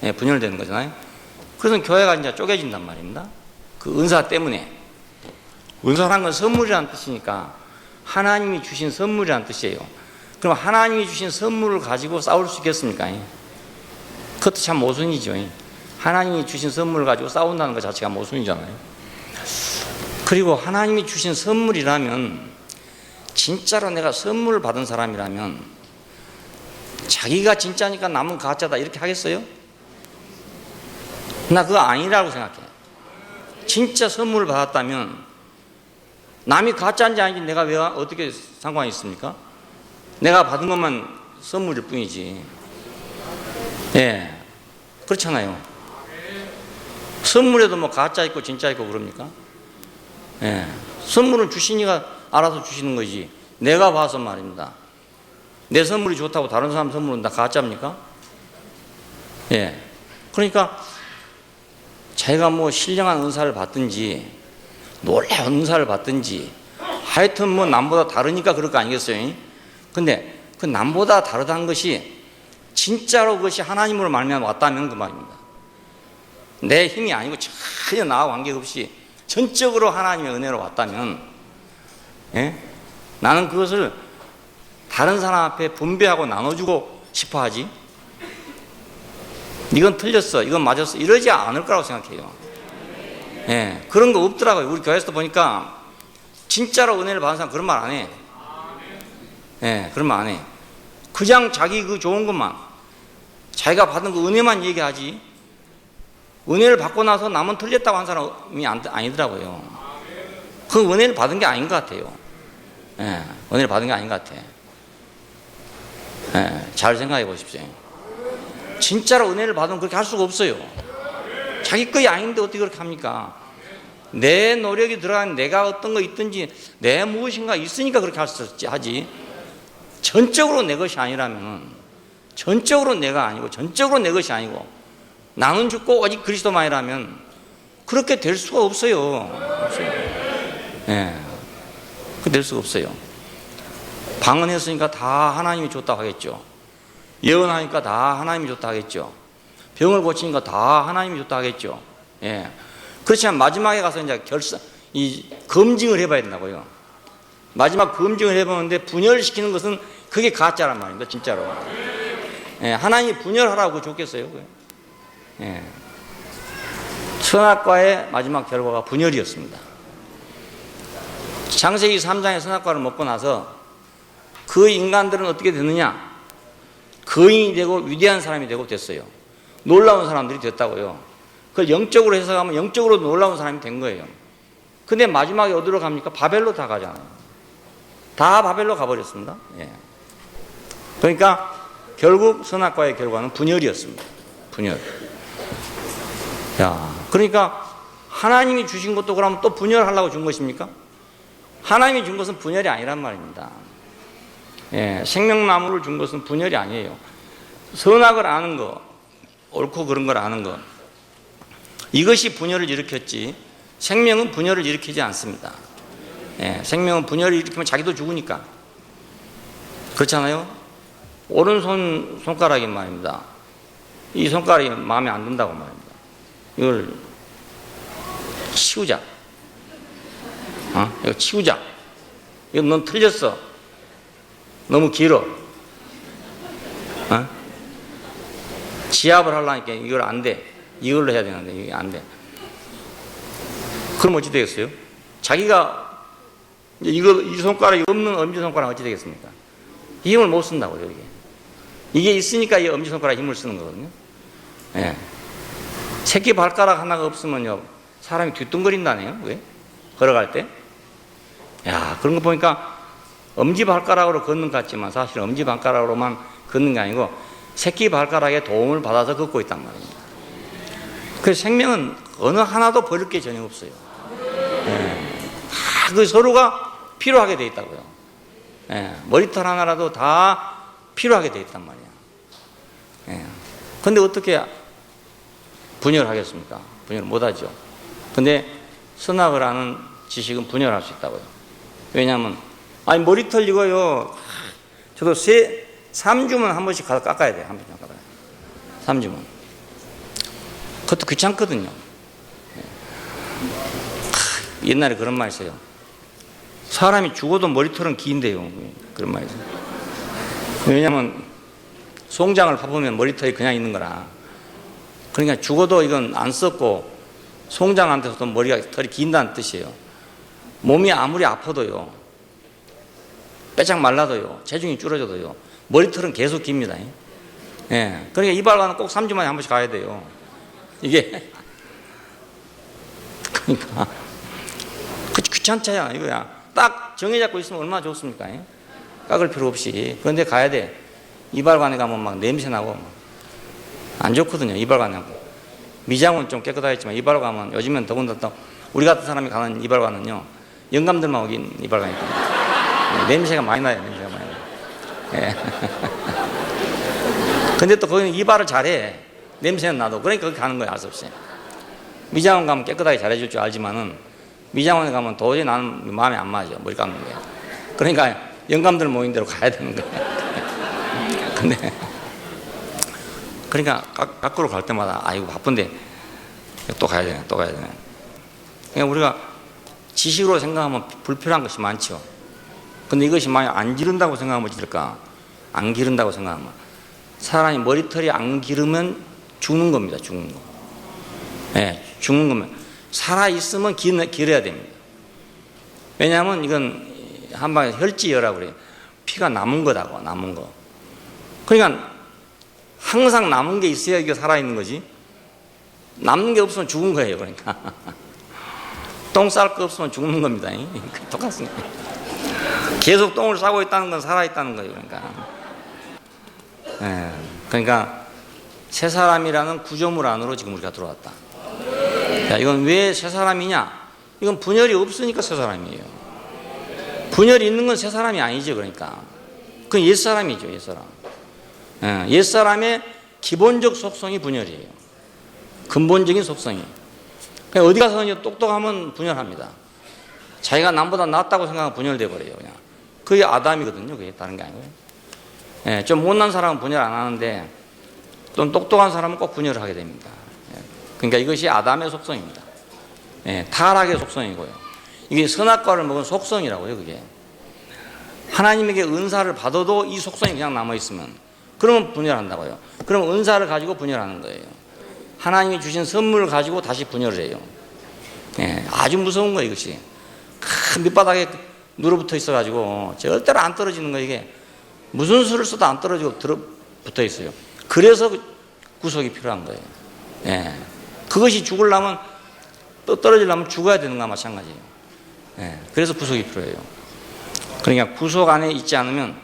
예, 분열되는 거잖아요. 그래서 교회가 이제 쪼개진단 말입니다. 그 은사 때문에. 은사란 건 선물이라는 뜻이니까 하나님이 주신 선물이라는 뜻이에요. 그럼 하나님이 주신 선물을 가지고 싸울 수 있겠습니까? 그것도 참 모순이죠. 하나님이 주신 선물을 가지고 싸운다는 것 자체가 모순이잖아요. 그리고 하나님이 주신 선물이라면 진짜로 내가 선물을 받은 사람이라면 자기가 진짜니까 남은 가짜다 이렇게 하겠어요? 나 그거 아니라고 생각해. 진짜 선물을 받았다면 남이 가짜인지 아닌지 내가 왜 어떻게 상관이 있습니까? 내가 받은 것만 선물일 뿐이지. 예, 그렇잖아요. 선물에도 뭐 가짜 있고 진짜 있고 그럽니까? 예, 선물은 주시니가 알아서 주시는 거지. 내가 봐서 말입니다. 내 선물이 좋다고 다른 사람 선물은 다 가짜입니까? 예, 그러니까 자기가 뭐 신령한 은사를 받든지 놀라운 은사를 받든지 하여튼 뭐 남보다 다르니까 그럴 거 아니겠어요? 근데 그 남보다 다르다는 것이 진짜로 그것이 하나님으로 말미암아 왔다면 그 말입니다. 내 힘이 아니고 전혀 나와 관계없이 전적으로 하나님의 은혜로 왔다면, 예? 나는 그것을 다른 사람 앞에 분배하고 나눠주고 싶어 하지. 이건 틀렸어, 이건 맞았어 이러지 않을 거라고 생각해요. 예, 그런 거 없더라고요. 우리 교회에서도 보니까 진짜로 은혜를 받은 사람 그런 말 안 해. 예, 그런 말 안 해. 그냥 자기 그 좋은 것만, 자기가 받은 그 은혜만 얘기하지, 은혜를 받고 나서 남은 틀렸다고 한 사람이 아니더라고요. 그 은혜를 받은 게 아닌 것 같아요. 예, 은혜를 받은 게 아닌 것 같아. 예, 잘 생각해 보십시오. 진짜로 은혜를 받으면 그렇게 할 수가 없어요. 자기 거이 아닌데 어떻게 그렇게 합니까? 내 노력이 들어간 내가 어떤 거 있든지 내 무엇인가 있으니까 그렇게 할 수 있지 하지. 전적으로 내 것이 아니라면, 전적으로 내가 아니고 전적으로 내 것이 아니고 나는 죽고 오직 그리스도만이라면 그렇게 될 수가 없어요. 없어요. 예, 그렇게 될 수가 없어요. 방언했으니까 다 하나님이 줬다고 하겠죠. 예언하니까 다 하나님이 줬다 하겠죠. 병을 고치니까 다 하나님이 줬다 하겠죠. 예. 그렇지만 마지막에 가서 이제 검증을 해봐야 된다고요. 마지막 검증을 해보는데 분열시키는 것은 그게 가짜란 말입니다. 진짜로. 예. 하나님이 분열하라고 줬겠어요. 예. 선악과의 마지막 결과가 분열이었습니다. 창세기 3장의 선악과를 먹고 나서 그 인간들은 어떻게 됐느냐? 거인이 되고 위대한 사람이 되고 됐어요. 놀라운 사람들이 됐다고요. 그걸 영적으로 해석하면 영적으로 놀라운 사람이 된 거예요. 근데 마지막에 어디로 갑니까? 바벨로 다 가잖아요. 다 바벨로 가버렸습니다. 예. 그러니까 결국 선악과의 결과는 분열이었습니다. 분열. 야, 그러니까 하나님이 주신 것도 그러면 또 분열하려고 준 것입니까? 하나님이 준 것은 분열이 아니란 말입니다. 예, 생명나무를 준 것은 분열이 아니에요. 선악을 아는 거, 옳고 그런 걸 아는 거, 이것이 분열을 일으켰지 생명은 분열을 일으키지 않습니다. 예, 생명은 분열을 일으키면 자기도 죽으니까. 그렇잖아요. 오른손 손가락이 말입니다. 이 손가락이 마음에 안 든다고 말입니다. 이걸 치우자. 이거 치우자. 이거 넌 틀렸어. 너무 길어. 지압을 하려니까 이걸 안 돼. 이걸로 해야 되는데 이게 안 돼. 그럼 어찌 되겠어요? 자기가 이 손가락이 없는 엄지손가락 어찌 되겠습니까? 이 힘을 못 쓴다고요. 이게 있으니까 이 엄지손가락 힘을 쓰는 거거든요. 예. 새끼 발가락 하나가 없으면요 사람이 뒤뚱거린다네요. 왜? 걸어갈 때. 야, 그런 거 보니까 엄지발가락으로 걷는 것 같지만 사실 엄지발가락으로만 걷는 게 아니고 새끼 발가락의 도움을 받아서 걷고 있단 말입니다. 그래서 생명은 어느 하나도 버릴 게 전혀 없어요. 다 그 서로가 필요하게 돼 있다고요. 예, 머리털 하나라도 다 필요하게 돼 있단 말이야. 예. 근데 어떻게 분열하겠습니까? 분열 못하죠. 근데 선악을 아는 지식은 분열할 수 있다고요. 왜냐하면 아니 머리털 이거요. 저도 3주면 한 번씩 가서 깎아야 돼요. 한 번씩 깎아야 돼요. 3주면. 그것도 귀찮거든요. 옛날에 그런 말 있어요. 사람이 죽어도 머리털은 긴데요. 그런 말이 있어요. 왜냐하면 송장을 파보면 머리털이 그냥 있는 거라. 그러니까 죽어도 이건 안 썼고 송장한테서도 머리가 털이 긴다는 뜻이에요. 몸이 아무리 아파도요, 빼짝 말라도요, 체중이 줄어져도요, 머리털은 계속 깁니다. 예. 그러니까 이발관은 꼭 3주 만에 한 번씩 가야 돼요. 이게 그러니까 귀찮잖아 이거야. 딱 정해 잡고 있으면 얼마나 좋습니까? 깎을 필요 없이. 그런데 가야 돼. 이발관에 가면 막 냄새 나고 안 좋거든요. 이발관에. 미장은 좀 깨끗하겠지만 이발관 가면 요즘엔 더군다나 우리 같은 사람이 가는 이발관은요, 영감들만 오긴 이발관이니까 냄새가 많이 나요. 냄새가 많이 나요. 예. 근데 또 거기는 이발을 잘해. 냄새는 나도. 그러니까 거기 가는 거야, 알 수 없이. 미장원 가면 깨끗하게 잘해줄 줄 알지만은 미장원에 가면 도저히 나는 마음에 안 맞아. 머리 깎는 거야. 그러니까 영감들 모인 대로 가야 되는 거야. 근데 그러니까 깎으러 갈 때마다 아이고 바쁜데 또 가야 되네, 또 가야 되네. 그러니까 우리가 지식으로 생각하면 불필요한 것이 많죠. 근데 이것이 만약 안 기른다고 생각하면 어떨까? 안 기른다고 생각하면 사람이 머리털이 안 기르면 죽는 겁니다. 죽는 거. 예, 죽는 거면 살아있으면 기려야 됩니다. 왜냐하면 이건 한방에 혈지혈라고 그래요. 피가 남은 거다고, 남은 거. 그러니까 항상 남은 게 있어야 이게 살아있는 거지. 남는 게 없으면 죽은 거예요. 그러니까 똥 쌀 거 없으면 죽는 겁니다. 똑같습니다. 계속 똥을 싸고 있다는 건 살아있다는 거예요. 그러니까 새 사람이라는 구조물 안으로 지금 우리가 들어왔다. 야, 이건 왜 새 사람이냐? 이건 분열이 없으니까 새 사람이에요. 분열이 있는 건 새 사람이 아니죠. 그러니까 그건 옛 사람이죠. 옛 사람. 옛 사람의 기본적 속성이 분열이에요. 근본적인 속성이. 그냥 어디 가서 똑똑하면 분열합니다. 자기가 남보다 낫다고 생각하면 분열돼 버려요. 그냥 그게 아담이거든요. 그게 다른 게 아니고요. 예, 좀 못난 사람은 분열 안 하는데 좀 똑똑한 사람은 꼭 분열을 하게 됩니다. 예, 그러니까 이것이 아담의 속성입니다. 예, 타락의 속성이고요. 이게 선악과를 먹은 속성이라고요. 그게 하나님에게 은사를 받아도 이 속성이 그냥 남아 있으면 그러면 분열한다고요. 그럼 은사를 가지고 분열하는 거예요. 하나님이 주신 선물을 가지고 다시 분열을 해요. 예, 아주 무서운 거예요. 이것이 큰 밑바닥에 눌어붙어 있어가지고 절대로 안 떨어지는 거예요. 이게 무슨 수를 써도 안 떨어지고 붙어 있어요. 그래서 구속이 필요한 거예요. 예, 그것이 죽으려면 또 떨어지려면 죽어야 되는 거와 마찬가지예요. 예, 그래서 구속이 필요해요. 그러니까 구속 안에 있지 않으면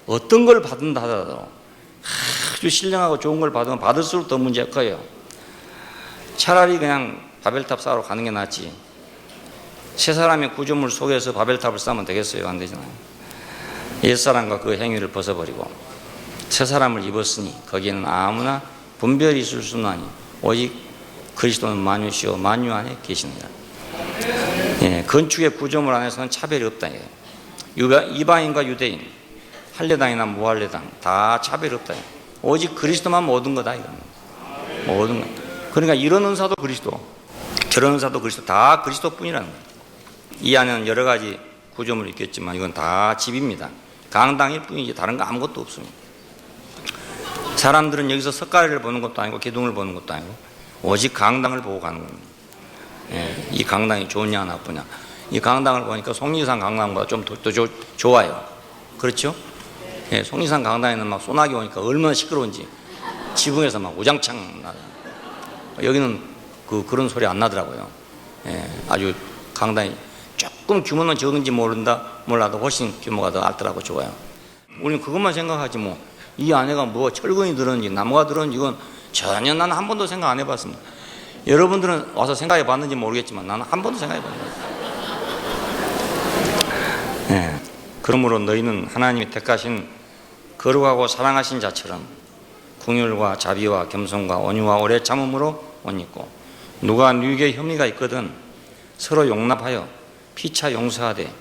어떤 걸 받는다 하더라도 아주 신령하고 좋은 걸 받으면 받을수록 더 문제가 커요. 차라리 그냥 바벨탑 쌓으러 가는 게 낫지. 새 사람의 구조물 속에서 바벨탑을 쌓으면 되겠어요? 안 되잖아요. 옛사람과 그 행위를 벗어버리고 새 사람을 입었으니 거기에는 아무나 분별이 있을 수는 아니 오직 그리스도는 만유시요 만유 안에 계시느니라. 예, 건축의 구조물 안에서는 차별이 없다. 이방인과 유대인, 할례당이나 무할례당 다 차별이 없다. 오직 그리스도만 모든 거다. 이건 모든 거. 그러니까 이런 은사도 그리스도, 저런 은사도 그리스도, 다 그리스도뿐이라는 거예요. 이 안에는 여러 가지 구조물이 있겠지만 이건 다 집입니다. 강당일 뿐이지 다른 거 아무것도 없습니다. 사람들은 여기서 석가래를 보는 것도 아니고 기둥을 보는 것도 아니고 오직 강당을 보고 가는 겁니다. 예, 이 강당이 좋냐 나쁘냐. 이 강당을 보니까 속리산 강당보다 좀 더 좋아요. 그렇죠? 예, 속리산 강당에는 막 소나기 오니까 얼마나 시끄러운지 지붕에서 막 우장창 나요. 여기는 그런 소리 안 나더라고요. 예, 아주 강당이 조금 규모는 적은지 몰라도 훨씬 규모가 더 알더라고 좋아요. 우리는 그것만 생각하지 뭐 이 안에가 뭐 철근이 들었는지 나무가 들었는지 이건 전혀 나는 한 번도 생각 안 해봤습니다. 여러분들은 와서 생각해 봤는지 모르겠지만 나는 한 번도 생각해 봤어요. 예. 그러므로 너희는 하나님이 택하신 거룩하고 사랑하신 자처럼 긍휼과 자비와 겸손과 온유와 오래 참음으로 옷 입고 누가 너희에게 혐의가 있거든 서로 용납하여 피차 용서하되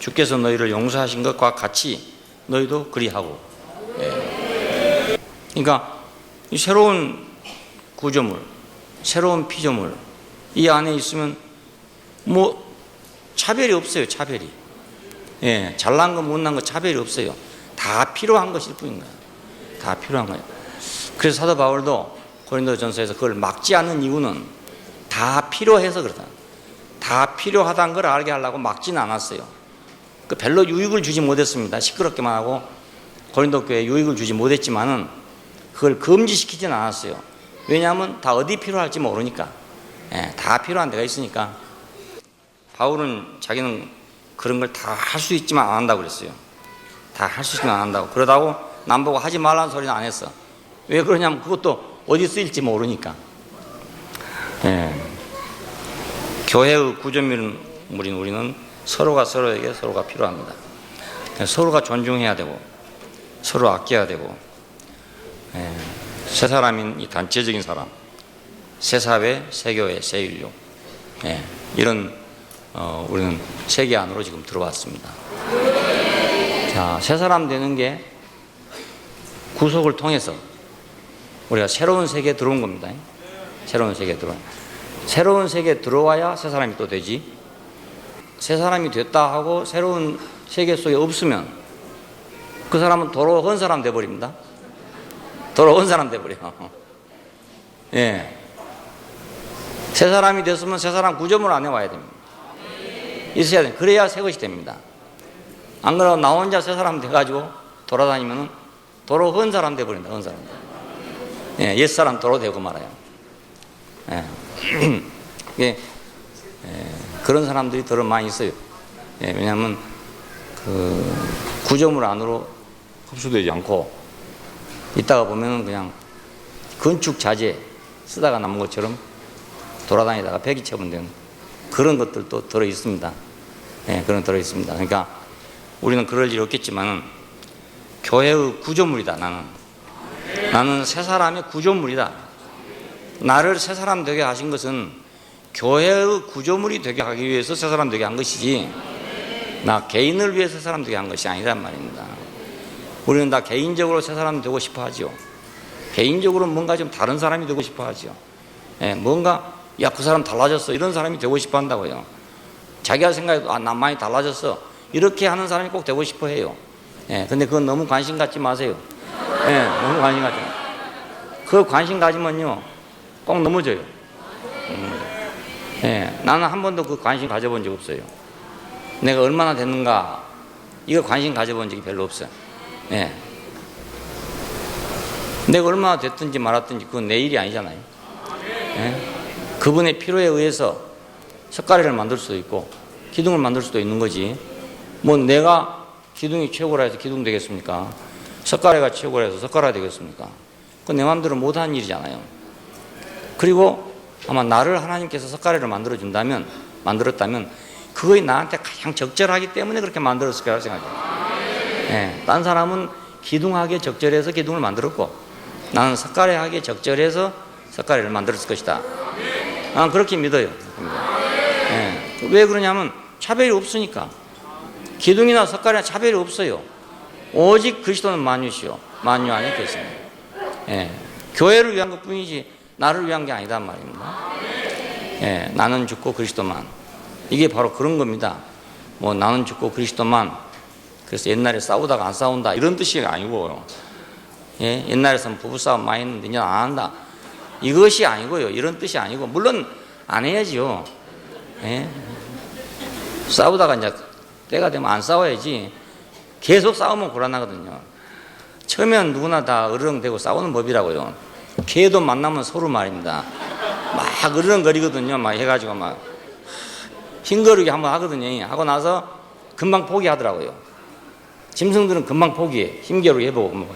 주께서 너희를 용서하신 것과 같이 너희도 그리하고. 그러니까 이 새로운 구조물, 새로운 피조물 이 안에 있으면 뭐 차별이 없어요. 차별이. 잘난 거 못난 거 차별이 없어요. 다 필요한 것일 뿐인 거예요. 다 필요한 거예요. 그래서 사도 바울도 고린도전서에서 그걸 막지 않는 이유는 다 필요해서 그렇다. 다 필요하다는 걸 알게 하려고 막지는 않았어요. 그 별로 유익을 주지 못했습니다. 시끄럽게만 하고 고린도 교회에 유익을 주지 못했지만은 그걸 금지시키지는 않았어요. 왜냐하면 다 어디 필요할지 모르니까. 다 필요한 데가 있으니까. 바울은 자기는 그런 걸 다 할 수 있지만 안 한다고 그랬어요. 다 할 수 있지만 안 한다고. 그러다고 남보고 하지 말라는 소리는 안 했어. 왜 그러냐면 그것도 어디 쓰일지 모르니까. 교회의 구조물인 우리는 서로가 서로에게 서로가 필요합니다. 서로가 존중해야 되고 서로 아껴야 되고 새 사람인 이 단체적인 사람, 새 사회, 새 교회, 새 인류 이런 우리는 세계 안으로 지금 들어왔습니다. 자, 새 사람 되는 게 구속을 통해서 우리가 새로운 세계에 들어온 겁니다. 새로운 세계에 새로운 세계에 들어와야 새 사람이 또 되지. 새 사람이 됐다 하고 새로운 세계 속에 없으면 그 사람은 도로 헌 사람 돼버립니다. 도로 헌 사람 돼버려. 새 사람이 됐으면 새 사람 구조물 안에 와야 됩니다. 있어야 돼. 그래야 새 것이 됩니다. 안 그러면 나 혼자 새 사람 돼가지고 돌아다니면 도로 헌 사람 돼버린다. 헌 사람. 옛 사람 도로 되고 말아요. 그런 사람들이 더 많이 있어요. 왜냐하면 그 구조물 안으로 흡수되지 않고 있다가 보면 그냥 건축 자재 쓰다가 남은 것처럼 돌아다니다가 폐기 처분되는 그런 것들도 들어 있습니다. 그런 들어 있습니다. 그러니까 우리는 그럴 일 없겠지만은 교회의 구조물이다. 나는 새 사람의 구조물이다. 나를 새 사람 되게 하신 것은 교회의 구조물이 되게 하기 위해서 새 사람 되게 한 것이지 나 개인을 위해서 새 사람 되게 한 것이 아니란 말입니다. 우리는 다 개인적으로 새 사람 되고 싶어 하죠. 개인적으로 뭔가 좀 다른 사람이 되고 싶어 하죠. 뭔가 그 사람 달라졌어 이런 사람이 되고 싶어 한다고요. 자기가 생각해도 난 많이 달라졌어 이렇게 하는 사람이 꼭 되고 싶어 해요. 근데 그건 너무 관심 갖지 마세요. 너무 관심 갖지 마세요. 그 관심 가지면요 꼭 넘어져요. 나는 한 번도 그 관심 가져본 적 없어요. 내가 얼마나 됐는가 이거 관심 가져본 적이 별로 없어요. 내가 얼마나 됐든지 말았든지 그건 내 일이 아니잖아요. 그분의 필요에 의해서 석가래를 만들 수도 있고 기둥을 만들 수도 있는 거지. 뭐 내가 기둥이 최고라 해서 기둥 되겠습니까? 석가래가 최고라 해서 석가래 되겠습니까? 그건 내 마음대로 못하는 일이잖아요. 그리고 아마 나를 하나님께서 석가래를 만들었다면 그거에 나한테 가장 적절하기 때문에 그렇게 만들었을 거라고 생각해요. 딴 사람은 기둥하게 적절해서 기둥을 만들었고 나는 석가래하게 적절해서 석가래를 만들었을 것이다. 나는 그렇게 믿어요. 왜 그러냐면 차별이 없으니까. 기둥이나 석가래나 차별이 없어요. 오직 그리스도는 만유시요 만유 안에 계십니다. 교회를 위한 것뿐이지 나를 위한 게 아니단 말입니다. 나는 죽고 그리스도만. 이게 바로 그런 겁니다. 뭐 나는 죽고 그리스도만. 그래서 옛날에 싸우다가 안 싸운다 이런 뜻이 아니고요. 옛날에는 부부싸움 많이 했는데 이제 안 한다. 이것이 아니고요. 이런 뜻이 아니고 물론 안 해야지요. 싸우다가 이제 때가 되면 안 싸워야지. 계속 싸우면 곤란하거든요. 처음엔 누구나 다 으르렁대고 싸우는 법이라고요. 개도 만나면 서로 말입니다. 막 으르렁거리거든요. 막 해가지고 막 흰거르기 한번 하거든요. 하고 나서 금방 포기하더라고요. 짐승들은 금방 포기해. 힘겨루기 해보고.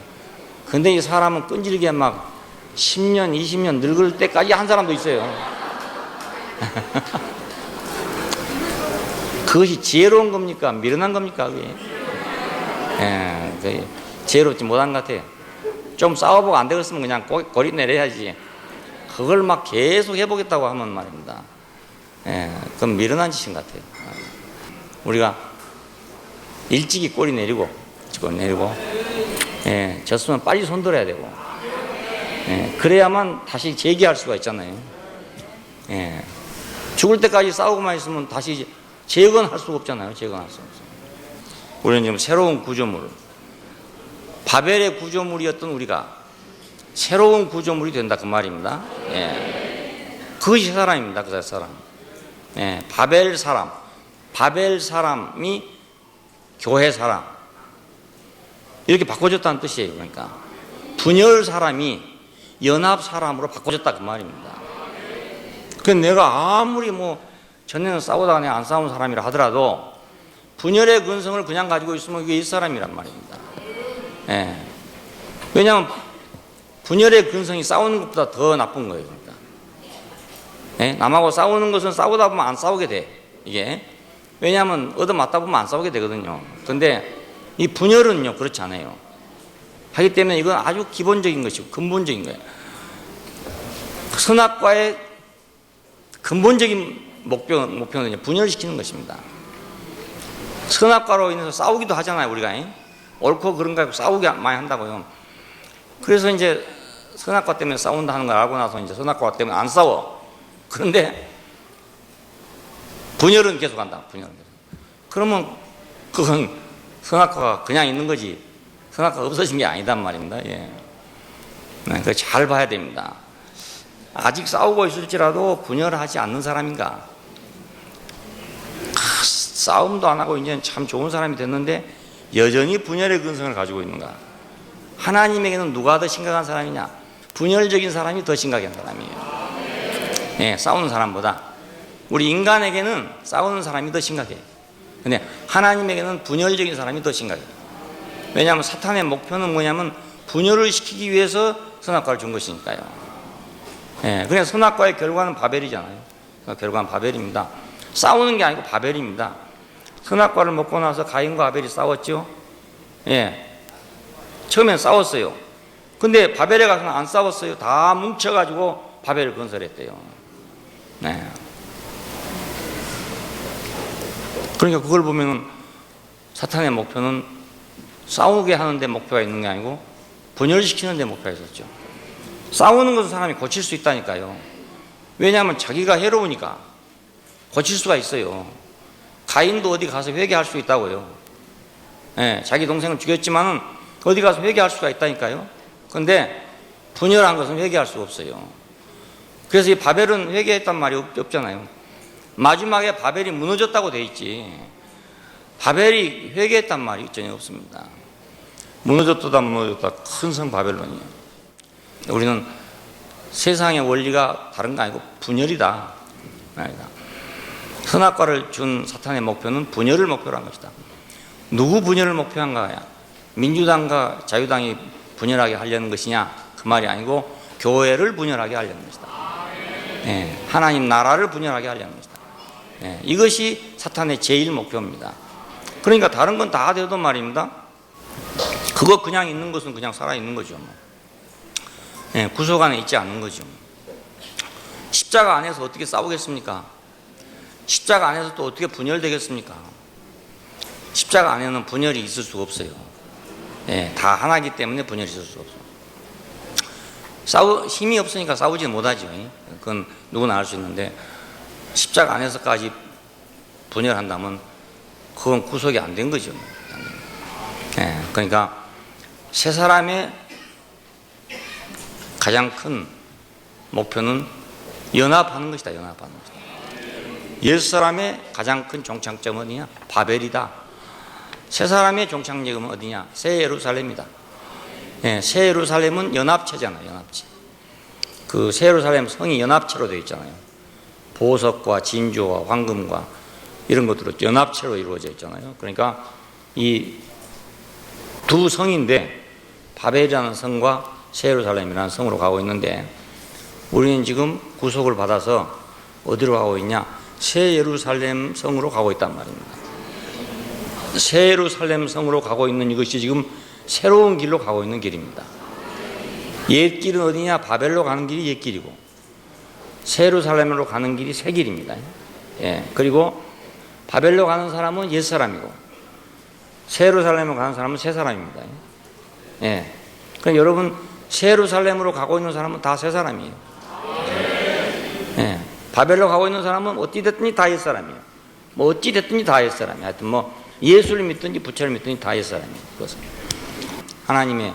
근데 이 사람은 끈질기게 막 10년, 20년 늙을 때까지 한 사람도 있어요. 그것이 지혜로운 겁니까? 미련한 겁니까? 그게? 지혜롭지 못한 것 같아요. 좀 싸워보고 안 되겠으면 그냥 고리 내려야지. 그걸 막 계속 해보겠다고 하면 말입니다. 그건 미련한 짓인 것 같아요. 우리가 일찍이 꼬리 내리고, 졌으면 빨리 손들어야 되고, 그래야만 다시 재기할 수가 있잖아요. 죽을 때까지 싸우고만 있으면 다시 재건할 수가 없잖아요. 재건할 수 없어요. 우리는 지금 새로운 구조물, 바벨의 구조물이었던 우리가 새로운 구조물이 된다 그 말입니다. 그것이 사람입니다. 그 사람. 바벨 사람이 교회 사람 이렇게 바꿔줬다는 뜻이에요. 그러니까 분열 사람이 연합 사람으로 바꿔줬다 그 말입니다. 그래서 내가 아무리 전에는 싸우다가 내가 안 싸운 사람이라 하더라도 분열의 근성을 그냥 가지고 있으면 이게 옛사람이란 말입니다. 왜냐하면 분열의 근성이 싸우는 것보다 더 나쁜 거예요. 그러니까 남하고 싸우는 것은 싸우다 보면 안 싸우게 돼. 이게 왜냐하면 얻어맞다 보면 안 싸우게 되거든요. 근데 이 분열은요 그렇지 않아요. 하기 때문에 이건 아주 기본적인 것이고 근본적인 거예요. 선악과의 근본적인 목표는 분열시키는 것입니다. 선악과로 인해서 싸우기도 하잖아요. 우리가 옳고 그런가 싸우기 많이 한다고요. 그래서 이제 선악과 때문에 싸운다 하는 걸 알고 나서 이제 선악과 때문에 안 싸워. 그런데 분열은 계속한다. 그러면 그건 선악과가 그냥 있는 거지 선악과가 없어진 게 아니단 말입니다. 그걸 잘 봐야 됩니다. 아직 싸우고 있을지라도 분열하지 않는 사람인가? 싸움도 안 하고 이제 참 좋은 사람이 됐는데 여전히 분열의 근성을 가지고 있는가? 하나님에게는 누가 더 심각한 사람이냐? 분열적인 사람이 더 심각한 사람이에요. 싸우는 사람보다. 우리 인간에게는 싸우는 사람이 더 심각해요. 근데 하나님에게는 분열적인 사람이 더 심각해요. 왜냐하면 사탄의 목표는 뭐냐면 분열을 시키기 위해서 선악과를 준 것이니까요. 그냥 선악과의 결과는 바벨이잖아요. 결과는 바벨입니다. 싸우는 게 아니고 바벨입니다. 선악과를 먹고 나서 가인과 아벨이 싸웠죠. 처음엔 싸웠어요. 근데 바벨에 가서는 안 싸웠어요. 다 뭉쳐가지고 바벨을 건설했대요. 그러니까 그걸 보면은 사탄의 목표는 싸우게 하는 데 목표가 있는 게 아니고 분열시키는 데 목표가 있었죠. 싸우는 것은 사람이 고칠 수 있다니까요. 왜냐하면 자기가 해로우니까 고칠 수가 있어요. 가인도 어디 가서 회개할 수 있다고요. 자기 동생을 죽였지만은 어디 가서 회개할 수가 있다니까요. 그런데 분열한 것은 회개할 수가 없어요. 그래서 이 바벨은 회개했단 말이 없잖아요. 마지막에 바벨이 무너졌다고 돼 있지 바벨이 회개했단 말이 전혀 없습니다. 무너졌다 큰 성 바벨론이에요. 우리는 세상의 원리가 다른 거 아니고 분열이다. 선악과를 준 사탄의 목표는 분열을 목표로 한 것이다. 누구 분열을 목표한가야? 민주당과 자유당이 분열하게 하려는 것이냐? 그 말이 아니고 교회를 분열하게 하려는 것이다. 하나님 나라를 분열하게 하려는 것이다. 이것이 사탄의 제일 목표입니다. 그러니까 다른 건 다 돼도 말입니다. 그거 그냥 있는 것은 그냥 살아있는 거죠. 구속 안에 있지 않는 거죠. 십자가 안에서 어떻게 싸우겠습니까? 십자가 안에서 또 어떻게 분열되겠습니까? 십자가 안에는 분열이 있을 수가 없어요. 다 하나이기 때문에 분열이 있을 수가 없어요. 힘이 없으니까 싸우지 못하죠. 그건 누구나 알 수 있는데 십자가 안에서까지 분열한다면 그건 구속이 안 된 거죠. 그러니까 세 사람의 가장 큰 목표는 연합하는 것이다. 연합하는 것이다. 예수 사람의 가장 큰 종착점은 어디냐? 바벨이다. 세 사람의 종착역은 어디냐? 새 예루살렘이다. 새 예루살렘은 연합체잖아요. 연합체. 그 새 예루살렘 성이 연합체로 되어 있잖아요. 보석과 진주와 황금과 이런 것들로 연합체로 이루어져 있잖아요. 그러니까 이 두 성인데 바벨이라는 성과 새 예루살렘이라는 성으로 가고 있는데 우리는 지금 구속을 받아서 어디로 가고 있냐? 새 예루살렘 성으로 가고 있단 말입니다. 새 예루살렘 성으로 가고 있는 이것이 지금 새로운 길로 가고 있는 길입니다. 옛 길은 어디냐? 바벨로 가는 길이 옛 길이고 새 예루살렘으로 가는 길이 새 길입니다. 예. 그리고 바벨로 가는 사람은 옛 사람이고 새 예루살렘으로 가는 사람은 새 사람입니다. 예. 그럼 여러분 새 예루살렘으로 가고 있는 사람은 다 새 사람이에요. 예. 바벨로 가고 있는 사람은 어찌 됐든지 다 옛 사람이에요. 뭐 어찌 됐든지 다 옛 사람이에요. 하여튼 뭐 예수를 믿든지 부처를 믿든지 다 옛 사람이에요. 그것은 하나님의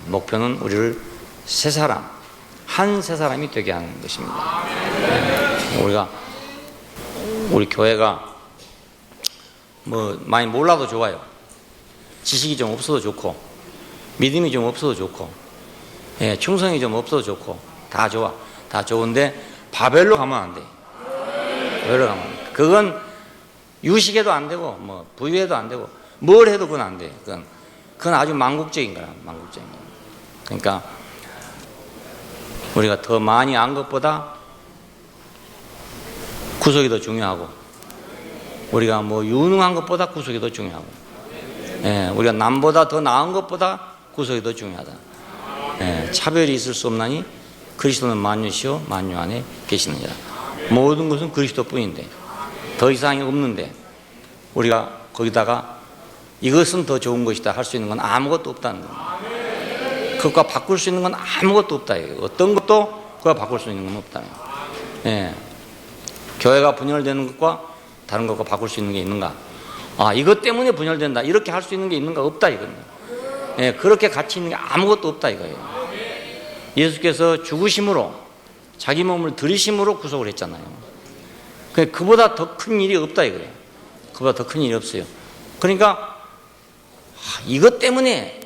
목표는 우리를 새 사람, 한 새 사람이 되게 하는 것입니다. 예. 우리 교회가 뭐 많이 몰라도 좋아요. 지식이 좀 없어도 좋고 믿음이 좀 없어도 좋고 예, 충성이 좀 없어도 좋고 다 좋아. 다 좋은데 바벨로 가면 안 돼. 바벨로 가면 안 돼. 그건 유식해도 안 되고 뭐 부유해도 안 되고 뭘 해도 그건 안 돼. 그건 아주 망국적인 거라. 망국적인 거. 그러니까 우리가 더 많이 안 것보다 구속이 더 중요하고 우리가 뭐 유능한 것보다 구속이 더 중요하고 예, 우리가 남보다 더 나은 것보다 구속이 더 중요하다. 예, 차별이 있을 수 없나니 그리스도는 만유시요 만유 안에 계시느니라. 모든 것은 그리스도뿐인데 더 이상이 없는데 우리가 거기다가 이것은 더 좋은 것이다 할 수 있는 건 아무것도 없다는 겁니다. 그것과 바꿀 수 있는 건 아무것도 없다. 어떤 것도 그것과 바꿀 수 있는 건 없다. 예. 교회가 분열되는 것과 다른 것과 바꿀 수 있는 게 있는가? 아, 이것 때문에 분열된다. 이렇게 할 수 있는 게 있는가? 없다 이거는. 예, 그렇게 가치 있는 게 아무것도 없다 이거예요. 예수께서 죽으심으로 자기 몸을 들이심으로 구속을 했잖아요. 그보다 더 큰 일이 없다 이거예요. 그보다 더 큰 일이 없어요. 그러니까 이것 때문에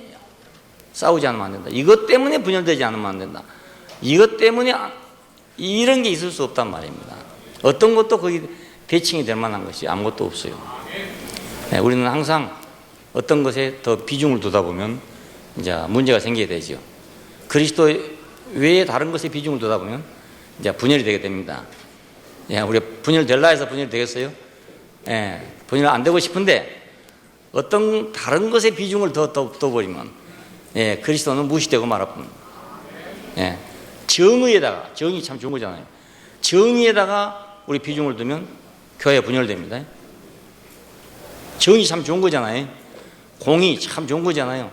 싸우지 않으면 안 된다. 이것 때문에 분열되지 않으면 안 된다. 이것 때문에 이런 게 있을 수 없단 말입니다. 어떤 것도 거기 대칭이 될 만한 것이 아무것도 없어요. 네, 우리는 항상 어떤 것에 더 비중을 두다 보면 이제 문제가 생기게 되죠. 그리스도 외에 다른 것에 비중을 두다 보면 이제 분열이 되게 됩니다. 예, 우리가 분열될라 해서 분열이 되겠어요? 예, 분열 안 되고 싶은데 어떤 다른 것에 비중을 더 버리면 예, 그리스도는 무시되고 말아 봅니다. 예, 정의에다가 정의 참 좋은 거잖아요. 정의에다가 우리 비중을 두면 교회 분열됩니다. 정의 참 좋은 거잖아요. 공의 참 좋은 거잖아요.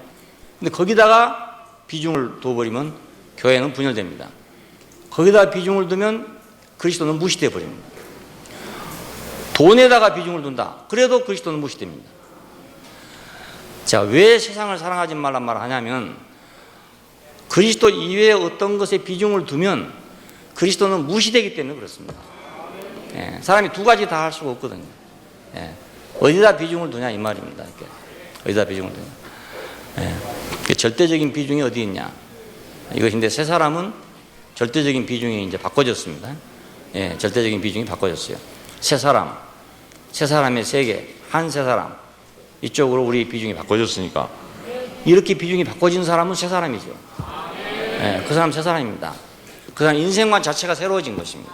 근데 거기다가 비중을 둬버리면 교회는 분열됩니다. 거기다가 비중을 두면 그리스도는 무시돼 버립니다. 돈에다가 비중을 둔다. 그래도 그리스도는 무시됩니다. 자, 왜 세상을 사랑하지 말란 말을 하냐면 그리스도 이외에 어떤 것에 비중을 두면 그리스도는 무시되기 때문에 그렇습니다. 예, 사람이 두 가지 다 할 수가 없거든요. 예, 어디다 비중을 두냐 이 말입니다. 이렇게. 어디다 비중을 두냐. 예, 절대적인 비중이 어디 있냐. 이것인데 새 사람은 절대적인 비중이 이제 바꿔졌습니다. 예, 절대적인 비중이 바꿔졌어요. 새 사람의 세계, 한 새 사람. 이쪽으로 우리 비중이 바꿔졌으니까 이렇게 비중이 바꿔진 사람은 새 사람이죠. 예, 그 사람 새 사람입니다. 그 사람 인생관 자체가 새로워진 것입니다.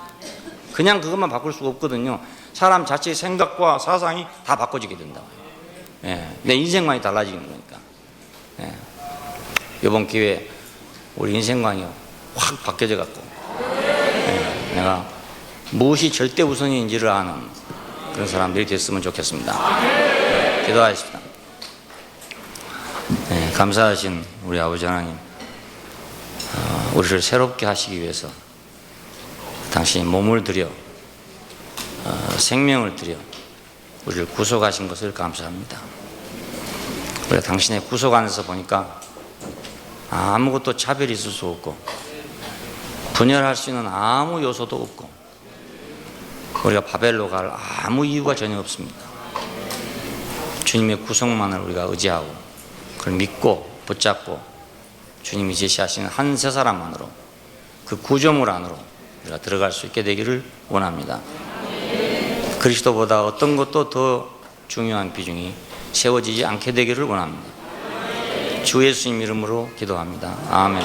그냥 그것만 바꿀 수가 없거든요. 사람 자체의 생각과 사상이 다 바꿔지게 된다. 예, 내 인생관이 달라지는 거니까. 예, 이번 기회에 우리 인생관이 확 바뀌어져 갖고 예, 내가 무엇이 절대 우선인지를 아는 그런 사람들이 됐으면 좋겠습니다. 기도하십시다. 네, 감사하신 우리 아버지 하나님, 우리를 새롭게 하시기 위해서 당신이 몸을 들여 생명을 들여 우리를 구속하신 것을 감사합니다. 우리가 당신의 구속 안에서 보니까 아무것도 차별이 있을 수 없고 분열할 수 있는 아무 요소도 없고 우리가 바벨로 갈 아무 이유가 전혀 없습니다. 주님의 구속만을 우리가 의지하고 그걸 믿고 붙잡고 주님이 제시하시는 한 새 사람만으로 그 구조물 안으로 우리가 들어갈 수 있게 되기를 원합니다. 그리스도보다 어떤 것도 더 중요한 비중이 세워지지 않게 되기를 원합니다. 주 예수님 이름으로 기도합니다. 아멘.